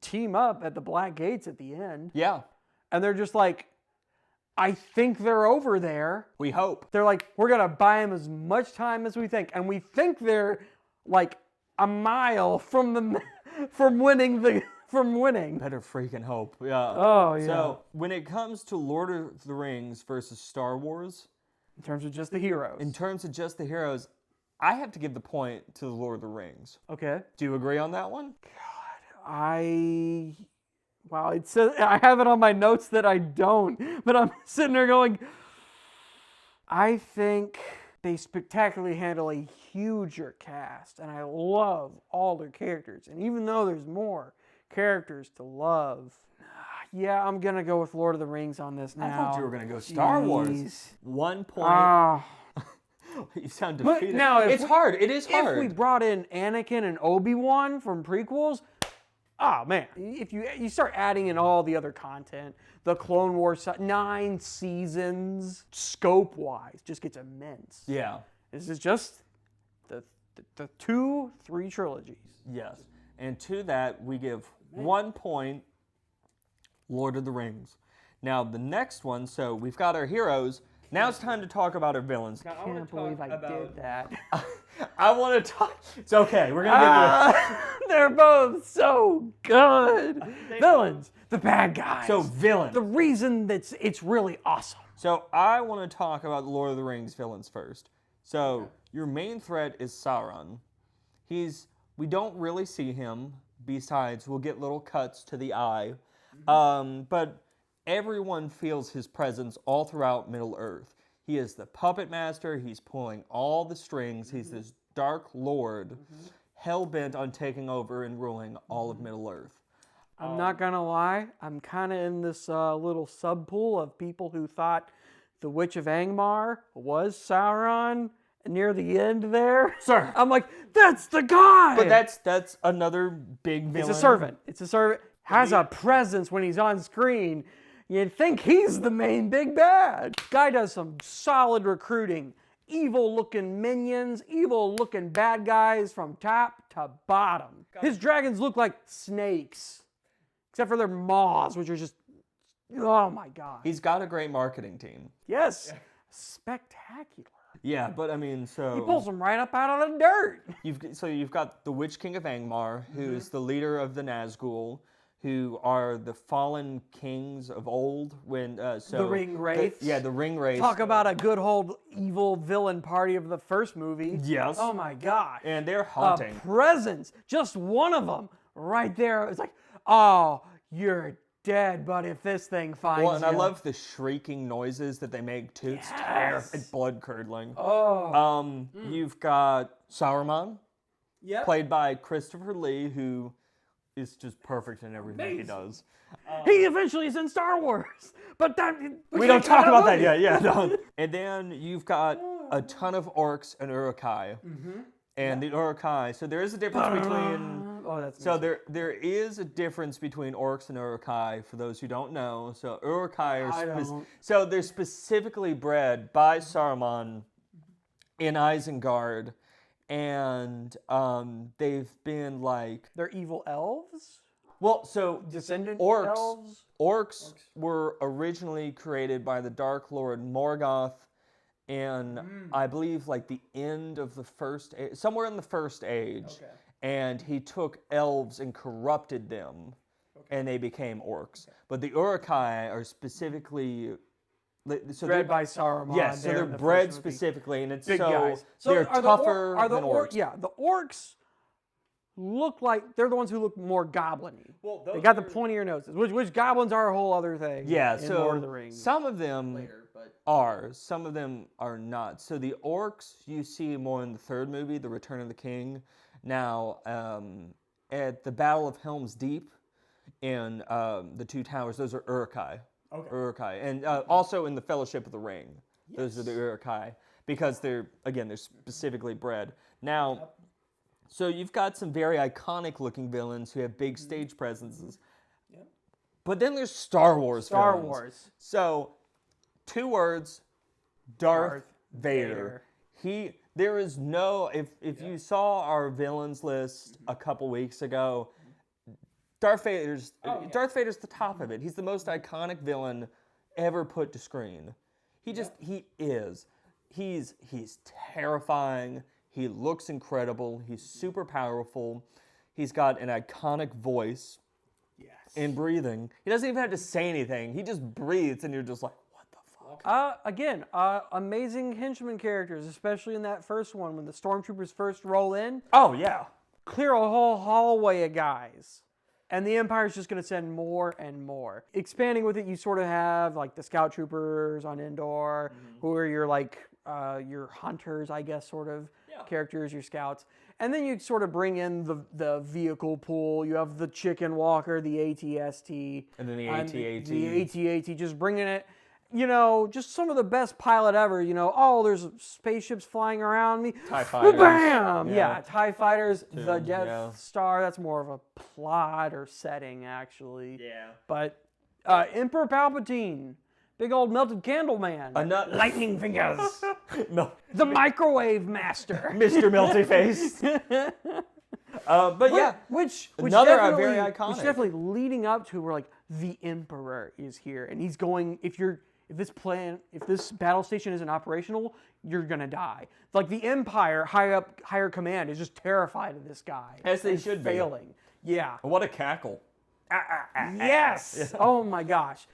team up at the Black Gates at the end. Yeah. And they're just like, I think they're over there. We hope. They're like, we're going to buy them as much time as we think. And we think they're like a mile from winning. Better freaking hope. Yeah. Oh, yeah. So when it comes to Lord of the Rings versus Star Wars, in terms of just the heroes, I have to give the point to the Lord of the Rings. Okay. Do you agree on that one? Wow, it says I have it on my notes that I don't, but I'm sitting there going, I think they spectacularly handle a huger cast, and I love all their characters. And even though there's more characters to love, yeah, I'm going to go with Lord of the Rings on this now. I thought you were going to go Star Wars. 1 point. You sound defeated. Now, it's hard. It is hard. If we brought in Anakin and Obi-Wan from prequels, oh man, if you start adding in all the other content, the Clone Wars, 9 seasons, scope-wise, just gets immense. Yeah. This is just the 2-3 trilogies. Yes. And to that, we give 1 point, Lord of the Rings. Now, the next one, so we've got our heroes. Now it's time to talk about our villains. I can't believe I did that. I want to talk. It's okay. We're going to give They're both so good. Villains, the bad guys. So, villain. The reason that it's really awesome. So I want to talk about the Lord of the Rings villains first. So your main threat is Sauron. We don't really see him. Besides, we'll get little cuts to the eye. But everyone feels his presence all throughout Middle Earth. He is the puppet master. He's pulling all the strings. He's this dark lord, hell-bent on taking over and ruling all of Middle Earth. I'm not gonna lie, I'm kind of in this little subpool of people who thought the Witch of Angmar was Sauron near the end there. Sir. I'm like, that's the guy! But that's another big villain. It's a servant. It's a servant. Has a presence when he's on screen. You'd think he's the main big bad. Guy does some solid recruiting. Evil-looking minions, evil-looking bad guys from top to bottom. His dragons look like snakes. Except for their maws, which are just, oh my god. He's got a great marketing team. Yes, spectacular. Yeah, but I mean, so He pulls them right up out of the dirt. You've got the Witch King of Angmar, who's the leader of the Nazgul, who are the fallen kings of old. The Ring Wraiths. The Ring Wraiths. Talk about a good old evil villain party of the first movie. Yes. Oh my god. And they're haunting. A presence, just one of them, right there. It's like, oh, you're dead, but if this thing finds you. Well, and I love the shrieking noises that they make too. It's terrible. It's blood curdling. Oh. You've got Saruman, Yep. played by Christopher Lee, who is just perfect in everything he does. He eventually is in Star Wars, but that We don't talk about that yet. Yeah, no. And then you've got a ton of orcs and Uruk-hai. And the Uruk-hai. So there is a difference between. Oh, that's So there is a difference between orcs and Uruk-hai, for those who don't know. So Uruk-hai so they're specifically bred by Saruman in Isengard, and they've been like they're evil elves. Well, so Descendant orcs. elves. Orcs were originally created by the Dark Lord Morgoth, in I believe like the end of the first age, somewhere in the first age. Okay. And he took elves and corrupted them, and they became orcs. But the Uruk-hai are specifically Bred by Saruman. Yes, so they're bred specifically, and it's big guys. So they're tougher than orcs. Yeah, the orcs look like they're the ones who look more goblin-y. Well, they got the pointier noses, which goblins are a whole other thing. Yeah, in so Lord of the Rings. some of them are, some of them are not. So the orcs you see more in the third movie, The Return of the King. Now, at the Battle of Helm's Deep in the Two Towers, those are Uruk-hai. Okay. Uruk-hai. And also in the Fellowship of the Ring. Yes. Those are the Uruk-hai. Because they're specifically bred. Now, so you've got some very iconic looking villains who have big stage presences. Yep. But then there's Star Wars villains. So, 2 words, Darth Vader. There is no, if you saw our villains list a couple weeks ago, Darth Vader's the top of it. He's the most iconic villain ever put to screen. He is. He's terrifying. He looks incredible. He's super powerful. He's got an iconic voice. Yes. And breathing. He doesn't even have to say anything. He just breathes, and you're just like, Again, amazing henchman characters, especially in that first one when the stormtroopers first roll in. Oh, yeah. Clear a whole hallway of guys. And the Empire's just going to send more and more. Expanding with it, you sort of have like the scout troopers on Endor, who are your hunters, I guess, sort of characters, your scouts. And then you sort of bring in the vehicle pool. You have the chicken walker, the AT-ST. And then the AT-AT. The AT-AT, just bringing it. Just some of the best pilot ever. There's spaceships flying around me. TIE fighters. Bam! Yeah, TIE fighters, the Death Star. That's more of a plot or setting, actually. Yeah. But Emperor Palpatine, big old melted candle man. Lightning fingers. No. The microwave master. Mr. Melty Face. Which another very iconic. Which definitely leading up to where like the Emperor is here, and he's going. If this battle station isn't operational, you're gonna die. Like the Empire, higher command is just terrified of this guy. As they should be. Failing. Yeah. What a cackle. Yes. Oh my gosh.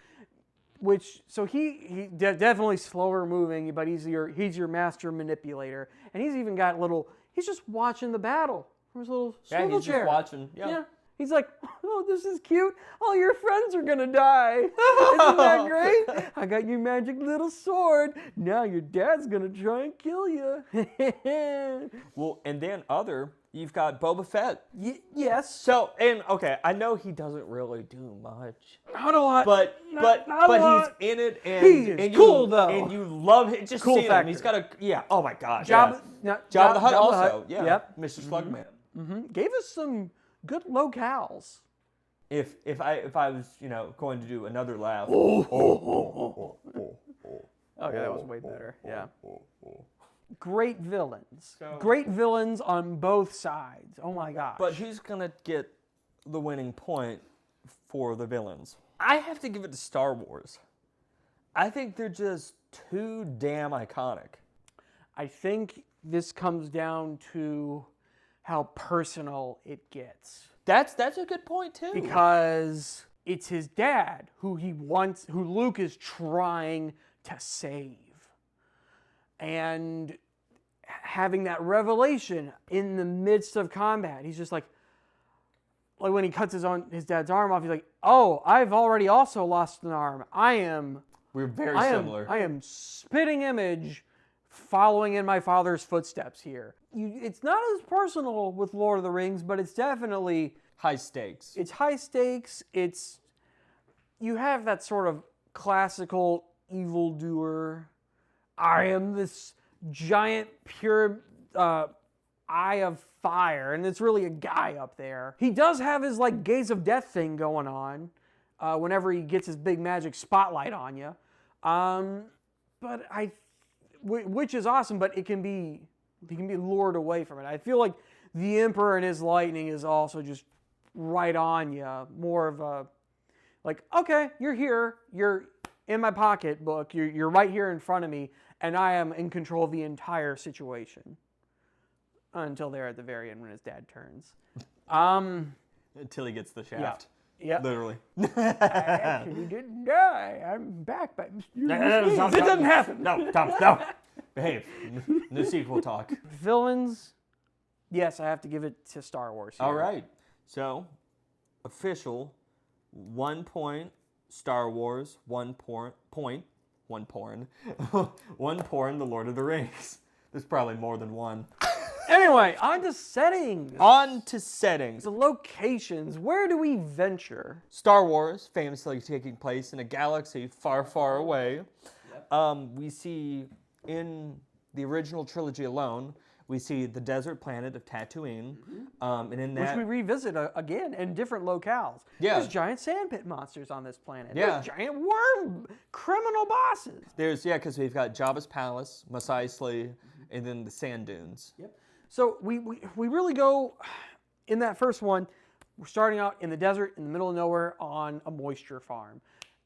So he definitely slower moving, but he's your master manipulator, and he's even got he's just watching the battle from his little swivel he's chair. just watching. Yeah. He's like, oh, this is cute. All your friends are gonna die. Isn't that great? I got your magic little sword. Now your dad's gonna try and kill you. Well, and then you've got Boba Fett. Yes. So, and okay, I know he doesn't really do much. Not a lot. But he's in it, and cool though. And you love it. Just cool seeing factor. him. He's got Oh my gosh. Jabba the Hutt also. Hutt. Yeah. Yep. Mr. Slugman. Gave us some good locales. If I was going to do another laugh. Okay, that was way better. Yeah. Great villains. Great villains on both sides. Oh my gosh. But who's gonna get the winning point for the villains? I have to give it to Star Wars. I think they're just too damn iconic. I think this comes down to how personal it gets. That's a good point too. Because it's his dad who Luke is trying to save. And having that revelation in the midst of combat, he's just like when he cuts his dad's arm off, he's like, "Oh, I've already also lost an arm. We're very similar. I am spitting image following in my father's footsteps here." It's not as personal with Lord of the Rings, but it's definitely high stakes. It's high stakes. You have that sort of classical evildoer. I am this giant pure eye of fire, and it's really a guy up there. He does have his gaze of death thing going on whenever he gets his big magic spotlight on you. Which is awesome, but he can be lured away from it. I feel like the Emperor and his lightning is also just right on you. More of a okay, you're here, you're in my pocketbook, you're right here in front of me, and I am in control of the entire situation. Until there at the very end when his dad turns. Until he gets the shaft. Yeah. Literally. I actually didn't die. I'm back by It doesn't happen. No, Tom, no. Behave. No sequel talk. Villains, yes, I have to give it to Star Wars here. All right. So, official, 1 point Star Wars, 1 point, one porn, The Lord of the Rings. There's probably more than one. Anyway, on to settings. The locations. Where do we venture? Star Wars, famously taking place in a galaxy far, far away. Yep. We see in the original trilogy alone, we see the desert planet of Tatooine. And in that, which we revisit again in different locales. Yeah. There's giant sandpit monsters on this planet. Yeah. There's giant worm criminal bosses. Because we've got Jabba's palace, Mos Eisley, and then the sand dunes. Yep. So we really go, in that first one, we're starting out in the desert, in the middle of nowhere, on a moisture farm.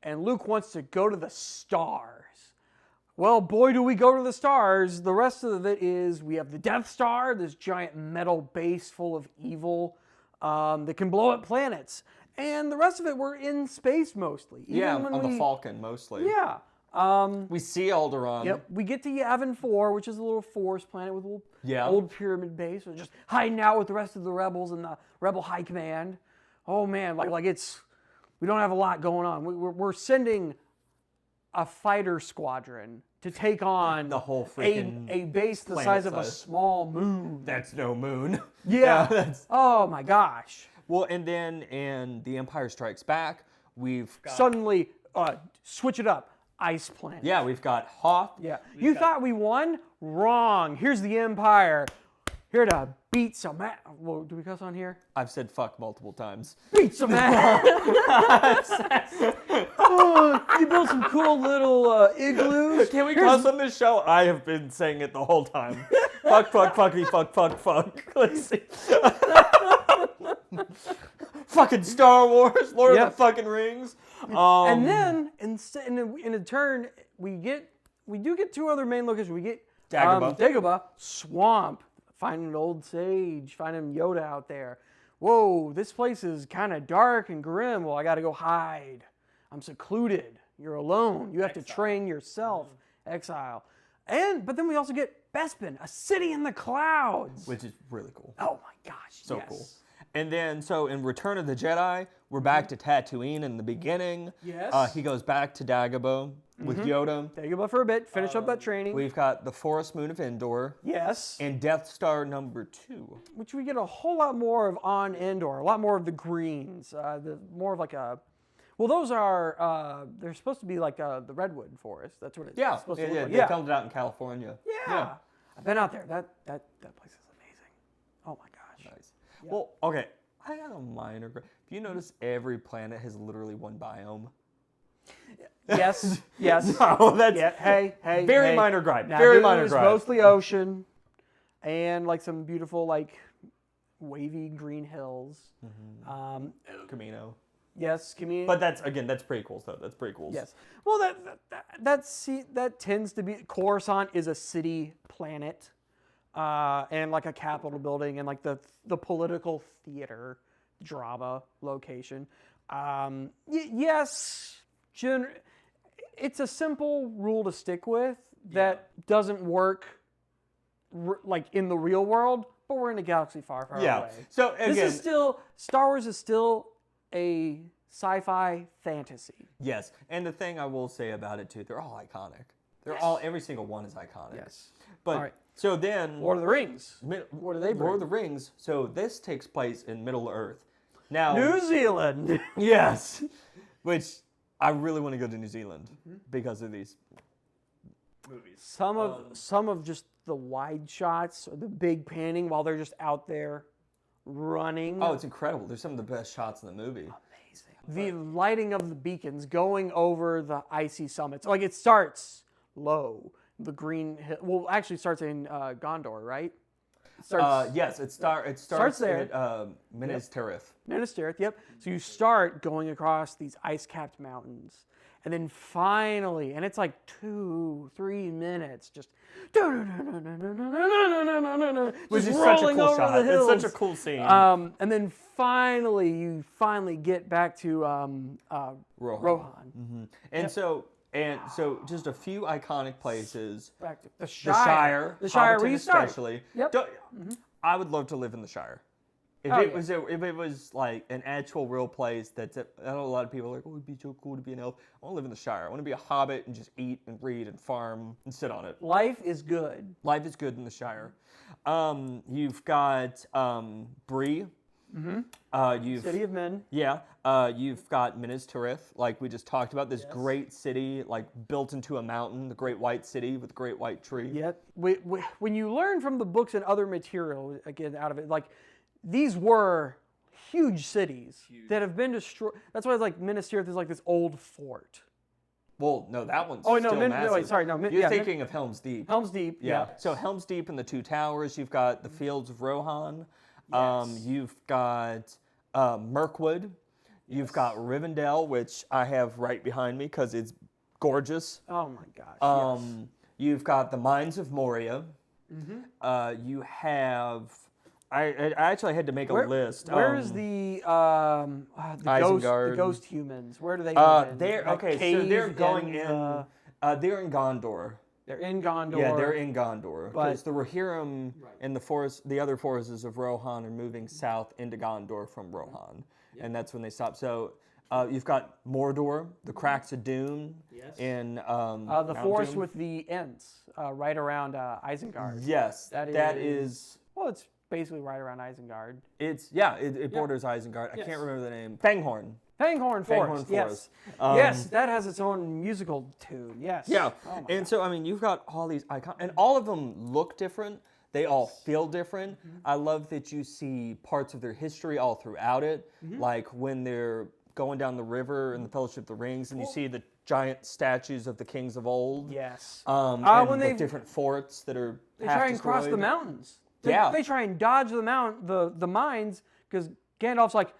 And Luke wants to go to the stars. Well, boy, do we go to the stars. The rest of it is, we have the Death Star, this giant metal base full of evil that can blow up planets. And the rest of it, we're in space mostly. The Falcon mostly. Yeah. We see Alderaan. Yep. We get to Yavin 4, which is a little forest planet with a little old pyramid base. We're just hiding out with the rest of the rebels and the Rebel High Command. Oh man, we don't have a lot going on. We're sending a fighter squadron to take on the whole freaking a base the size of a small moon. That's no moon. Yeah. Oh my gosh. Well, and then in The Empire Strikes Back, we've got... Suddenly, switch it up. Ice planet. Yeah, we've got Hoth. Yeah. You thought we won? Wrong. Here's the Empire. Here to beat some ass. Well, do we cuss on here? I've said fuck multiple times. Beat some ass. You built some cool little igloos. Can we cuss on this show? I have been saying it the whole time. Fuck, fuckity, fuck. Let's see. Fucking Star Wars, Lord of the fucking Rings. And then, in a turn, we do get two other main locations. We get Dagobah, swamp, finding an old sage, finding Yoda out there. Whoa, this place is kind of dark and grim. Well, I got to go hide. I'm secluded. You're alone. You have to train yourself. Exile. But then we also get Bespin, a city in the clouds. Which is really cool. Oh my gosh. So cool. And then, so in Return of the Jedi, we're back to Tatooine in the beginning. Yes. He goes back to Dagobah with Yoda. Dagobah for a bit. Finish up that training. We've got the Forest Moon of Endor. Yes. And Death Star #2. Which we get a whole lot more of on Endor. A lot more of the greens. More of like a... Well, those are... they're supposed to be like the redwood forest. That's what it's supposed to look like. They filmed it out in California. Yeah. I've been out there. That place is amazing. Oh my gosh. Nice. Yeah. Well, okay. I got a minor gripe. If you notice, every planet has literally one biome. Yes. Yes. No, that's very minor gripe. Now, very minor gripe. Mostly ocean, and like some beautiful like wavy green hills. Camino. Yes, Camino. But that's pretty cool stuff. That's pretty cool. Yes. Well, that tends to be Coruscant is a city planet. And like a Capitol building and like the political theater drama location. Yes, it's a simple rule to stick with that doesn't work like in the real world, but we're in a galaxy far, far away. So again, this is still, Star Wars is still a sci-fi fantasy. Yes, and the thing I will say about it too, they're all iconic. Every single one is iconic. Yes. But all right. So then, Lord of the Rings. What do they bring? Lord of the Rings. So this takes place in Middle Earth. Now, New Zealand. Yes, which I really want to go to New Zealand because of these movies. Some of just the wide shots, or the big panning while they're just out there running. Oh, it's incredible. There's some of the best shots in the movie. Amazing. The lighting of the beacons going over the icy summits. Like it starts low. The green hill. Well, actually starts in Gondor, right? Yes, it starts there. At Minas Tirith. Minas Tirith, yep. So you start going across these ice-capped mountains, and then finally, and it's like 2-3 minutes, just which is rolling such a cool over shot. the hills. It's such a cool scene. And then finally, you get back to Rohan. And so just a few iconic places. Back to The Shire. The Shire Hobbiton restart. especially. Yep. I would love to live in the Shire. If it was like an actual real place I know a lot of people are like, oh, it'd be so cool to be an elf. I want to live in the Shire. I want to be a hobbit and just eat and read and farm and sit on it. Life is good. Life is good in the Shire. You've got Bree. City of Men. Yeah. You've got Minas Tirith, like we just talked about, this great city, like built into a mountain, the Great White City with the Great White Tree. Yeah. When you learn from the books and other material, again, out of it, like, these were huge cities that have been destroyed. That's why it's like Minas Tirith is like this old fort. Well, no, that one's still massive. You're thinking of Helm's Deep. Helm's Deep, yeah. So Helm's Deep and the Two Towers. You've got the Fields of Rohan. Yes. You've got Mirkwood. You've got Rivendell, which I have right behind me because it's gorgeous. Oh my gosh. You've got the Mines of Moria. You have. I actually had to make a list. Where is the ghost humans? Where do they live in? So they're going in. They're in Gondor. They're in Gondor. Yeah, they're in Gondor because the Rohirrim and the other forests of Rohan are moving south into Gondor from Rohan, and that's when they stop. So you've got Mordor, the Cracks of Dune, in the forest with the Ents, right around Isengard. Yes, that is. Well, it's basically right around Isengard. It borders Isengard. I can't remember the name. Fanghorn. Fanghorn Forest. Yes. Yes, that has its own musical tune. Yes. Yeah. And so, I mean, you've got all these icons, and all of them look different. They all feel different. I love that you see parts of their history all throughout it, like when they're going down the river in the Fellowship of the Rings, and you see the giant statues of the kings of old. Yes. And the different forts that are They try and cross the mountains. They try and dodge the mines, because Gandalf's like,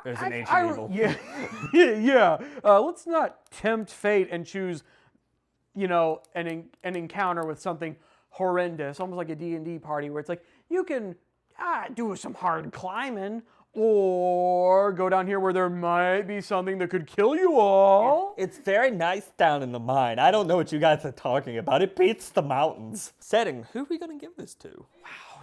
there's an ancient evil. Yeah. Let's not tempt fate and choose, an encounter with something horrendous, almost like a D&D party where it's like, you can do some hard climbing, Or go down here where there might be something that could kill you all. It's very nice down in the mine. I don't know what you guys are talking about. It beats the mountains. Setting, who are we going to give this to?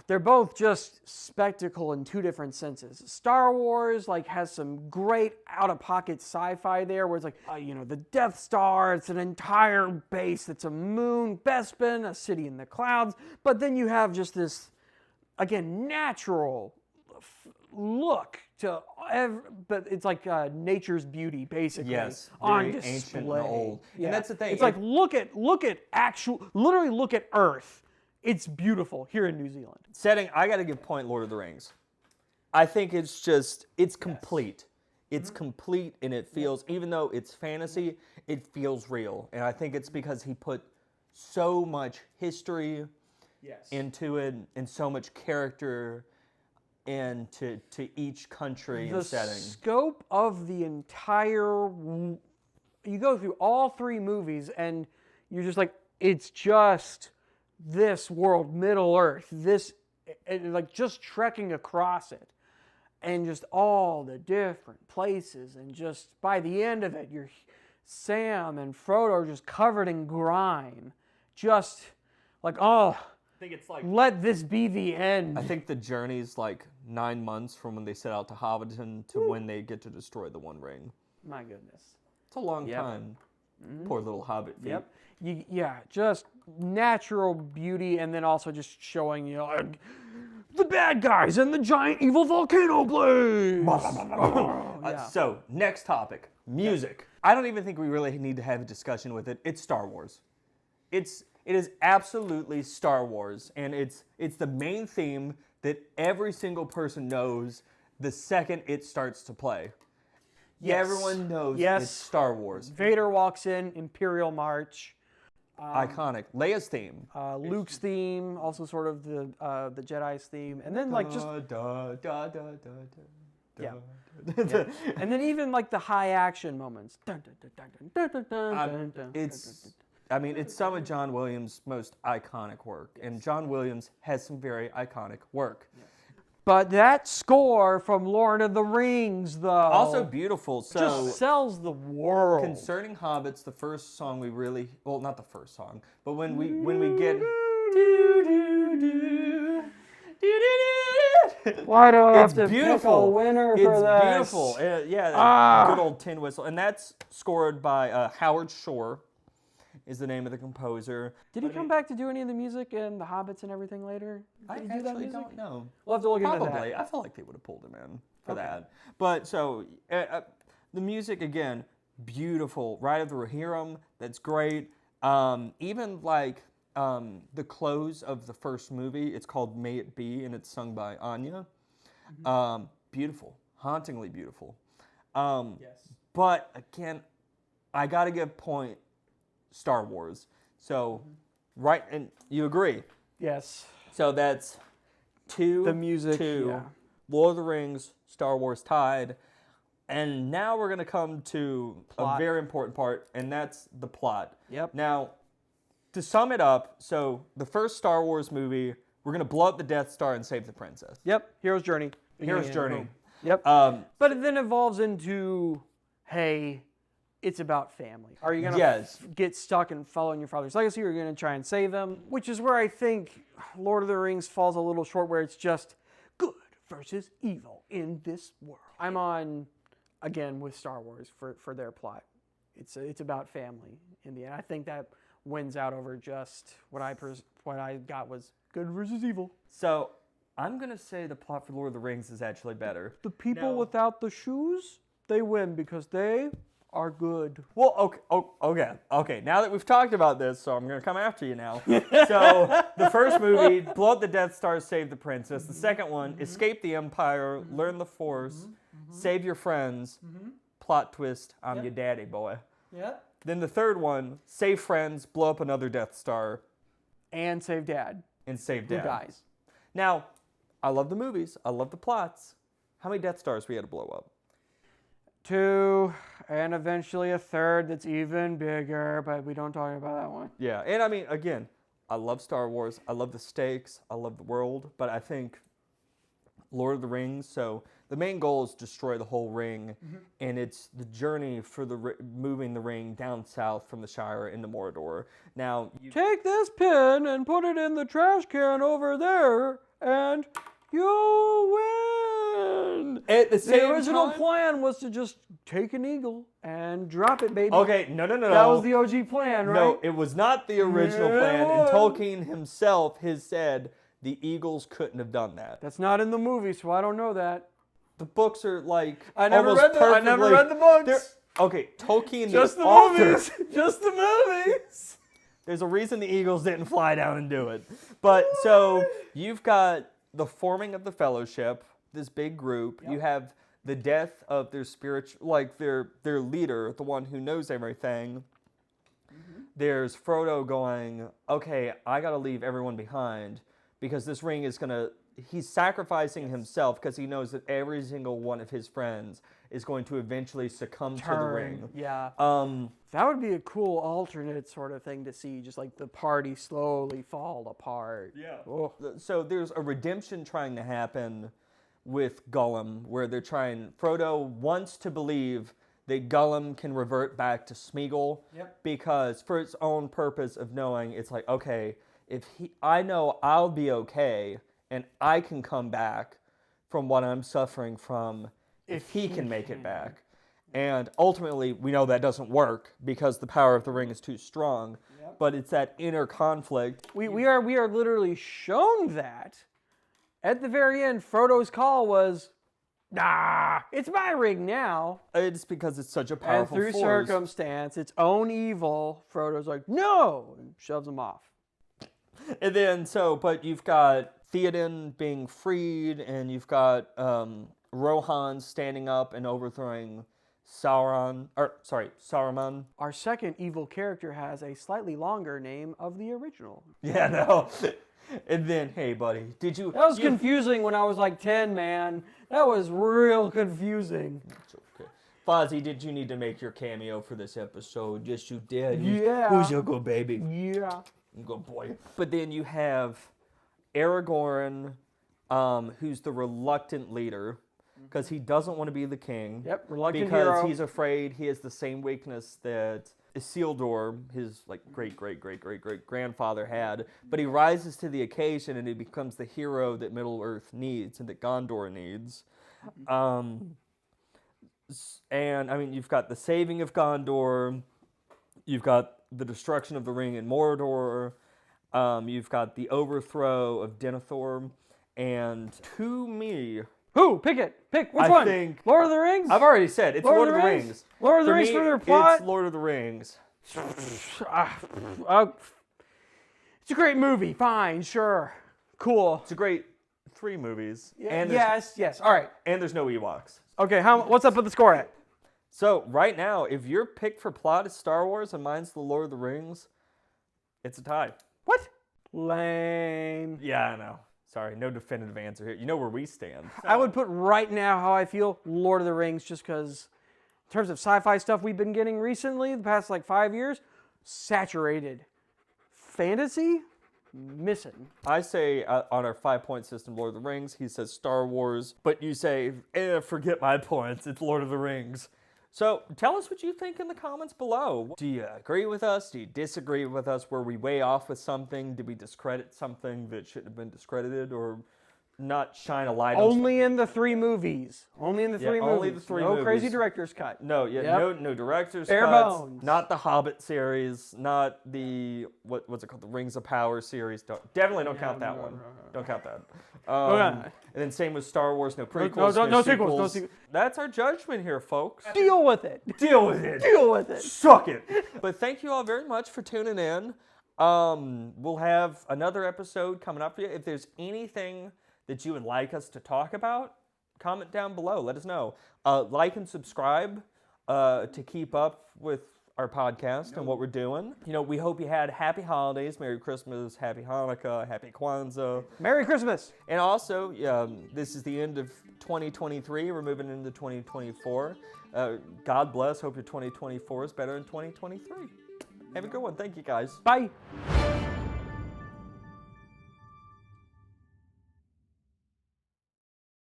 They're both just spectacle in two different senses. Star Wars has some great out-of-pocket sci-fi there, where it's the Death Star, it's an entire base that's a moon, Bespin, a city in the clouds, but then you have just this, again, natural look to but it's nature's beauty, basically. Yes, on very display. ancient and old. Yeah. And that's the thing. It's look at Earth. It's beautiful here in New Zealand. Setting, I got to give point Lord of the Rings. I think it's complete. It's complete, and it feels, even though it's fantasy, it feels real. And I think it's because he put so much history into it and so much character into each country and setting. The scope of the entire, you go through all three movies and you're just it's just this world, Middle Earth, just trekking across it, and just all the different places, and just by the end of it, Sam and Frodo are just covered in grime, just I think it's let this be the end. I think the journey's 9 months from when they set out to Hobbiton to when they get to destroy the One Ring. My goodness. It's a long time. Poor little hobbit feet. Yep. Just natural beauty, and then also just showing the bad guys and the giant evil volcano blades. So, next topic, music. I don't even think we really need to have a discussion with it. It's Star Wars. It is absolutely Star Wars, and it's the main theme that every single person knows the second it starts to play. Yeah, everyone knows it's Star Wars. Vader walks in, Imperial March. Iconic. Leia's theme. Luke's theme, also sort of the Jedi's theme. And then and then even the high action moments. It's some of John Williams' most iconic work. And John Williams has some very iconic work. But that score from Lord of the Rings, though, also beautiful. So just sells the world. Concerning hobbits, the first song we really, well, not the first song, but when we get why do I have to pick a winner for that? It's beautiful. Good old tin whistle, and that's scored by Howard Shore. Is the name of the composer. Did he come back to do any of the music and the Hobbits and everything later? I actually don't know. We'll have to look into that. Probably. I feel like they would have pulled him in for that. But so, the music, again, beautiful. Ride of the Rohirrim, that's great. Even the close of the first movie, it's called May It Be, and it's sung by Anya. Beautiful. Hauntingly beautiful. But, again, I got to give point Star Wars. So, right, and you agree? Yes. So that's 2. The music, 2. Lord of the Rings, Star Wars tied. And now we're going to come to a very important part, and that's the plot. Yep. Now, to sum it up, so the first Star Wars movie, we're going to blow up the Death Star and save the princess. Yep. Hero's journey. Hero's journey. Boom. Yep. But it then evolves into, hey, it's about family. Are you going to get stuck in following your father's legacy, or are you going to try and save them? Which is where I think Lord of the Rings falls a little short, where it's just good versus evil in this world. I'm on, again, with Star Wars for their plot. It's about family in the end. I think that wins out over just what I got was good versus evil. So I'm going to say the plot for Lord of the Rings is actually better. The people without the shoes, they win because they are good. Well, okay. Now that we've talked about this, so I'm going to come after you now. So the first movie, blow up the Death Star, save the princess. The second one, escape the Empire, learn the Force, save your friends. Plot twist, I'm your daddy, boy. Yep. Then the third one, save friends, blow up another Death Star. And save dad. And save dad. Who dies. Now, I love the movies. I love the plots. How many Death Stars we had to blow up? 2, and eventually a third that's even bigger, but we don't talk about that one. Yeah, and I mean, again, I love Star Wars. I love the stakes. I love the world. But I think Lord of the Rings, so the main goal is destroy the whole ring, and it's the journey for moving the ring down south from the Shire into Mordor. Now, take this pin and put it in the trash can over there, and you win. At the original plan was to just take an eagle and drop it, baby. Okay, no. That was the OG plan, right? No, it was not the original plan. And Tolkien himself has said the eagles couldn't have done that. That's not in the movie, so I don't know that. The books are like I never read the books. Okay, Tolkien, Just the author, movies. Just the movies. There's a reason the eagles didn't fly down and do it. But so you've got the forming of the Fellowship, this big group. Yep. You have the death of their their leader, the one who knows everything. There's Frodo going, okay, I got to leave everyone behind because this ring is he's sacrificing himself because he knows that every single one of his friends is going to eventually succumb to the ring. Yeah. That would be a cool alternate sort of thing to see, just like the party slowly fall apart. Yeah. Oh. So there's a redemption trying to happen with Gollum, where Frodo wants to believe that Gollum can revert back to Smeagol, because for its own purpose of knowing, it's like, okay, I know I'll be okay, and I can come back from what I'm suffering from if he can make it back. And ultimately, we know that doesn't work because the power of the ring is too strong. Yep. But it's that inner conflict. We are literally shown that. At the very end, Frodo's call was, it's my ring now. It's because it's such a powerful force. And through circumstance, its own evil, Frodo's like, no, and shoves him off. And then, but you've got Theoden being freed, and you've got Rohan standing up and overthrowing Saruman. Our second evil character has a slightly longer name of the original. Yeah, no. And then, hey, buddy, did you... That was confusing when I was like 10, man. That was real confusing. It's okay. Fozzie, did you need to make your cameo for this episode? Yes, you did. Yeah. Who's your good baby? Yeah. Good boy. But then you have Aragorn, who's the reluctant leader, because he doesn't want to be the king. Yep, reluctant because hero. He's afraid he has the same weakness that Isildur, his great-great-great-great-great-grandfather had. But he rises to the occasion and he becomes the hero that Middle-earth needs and that Gondor needs. And, I mean, you've got the saving of Gondor. You've got the destruction of the ring in Mordor. You've got the overthrow of Denethor. And to me... Who? Pick it. Pick. Which one? Think, Lord of the Rings? I've already said. It's Lord of the Rings. Lord of the Rings for their plot? It's Lord of the Rings. It's a great movie. Fine. Sure. Cool. It's a great 3 movies. Yeah, and yes. All right. And there's no Ewoks. Okay, what's up with the score at? So, right now, if your pick for plot is Star Wars and mine's the Lord of the Rings, it's a tie. What? Lame. Yeah, I know. Sorry, no definitive answer here. You know where we stand. So. I would put right now how I feel Lord of the Rings, just because in terms of sci-fi stuff we've been getting recently, the past 5 years, saturated. Fantasy? Missing. I say on our 5-point system, Lord of the Rings. He says Star Wars. But you say, forget my points. It's Lord of the Rings. So tell us what you think in the comments below. Do you agree with us? Do you disagree with us? Were we way off with something? Did we discredit something that shouldn't have been discredited? Or not shine a light on Only in the 3 movies. Only in the 3 movies. Only the 3 movies. No crazy director's cut. No, no director's Bare cuts. bones. Not the Hobbit series. Not the, what's it called? The Rings of Power series. Definitely don't count that one. Don't count that. And then same with Star Wars. No prequels. No sequels. No sequels. That's our judgment here, folks. Deal with it. Deal with it. Deal with it. Suck it. But thank you all very much for tuning in. We'll have another episode coming up for you. If there's anything that you would like us to talk about, comment down below. Let us know. Like and subscribe to keep up with our podcast and what we're doing. You know, we hope you had happy holidays, Merry Christmas, Happy Hanukkah, Happy Kwanzaa. Merry Christmas. And also, this is the end of 2023. We're moving into 2024. God bless. Hope your 2024 is better than 2023. Have a good one. Thank you, guys. Bye.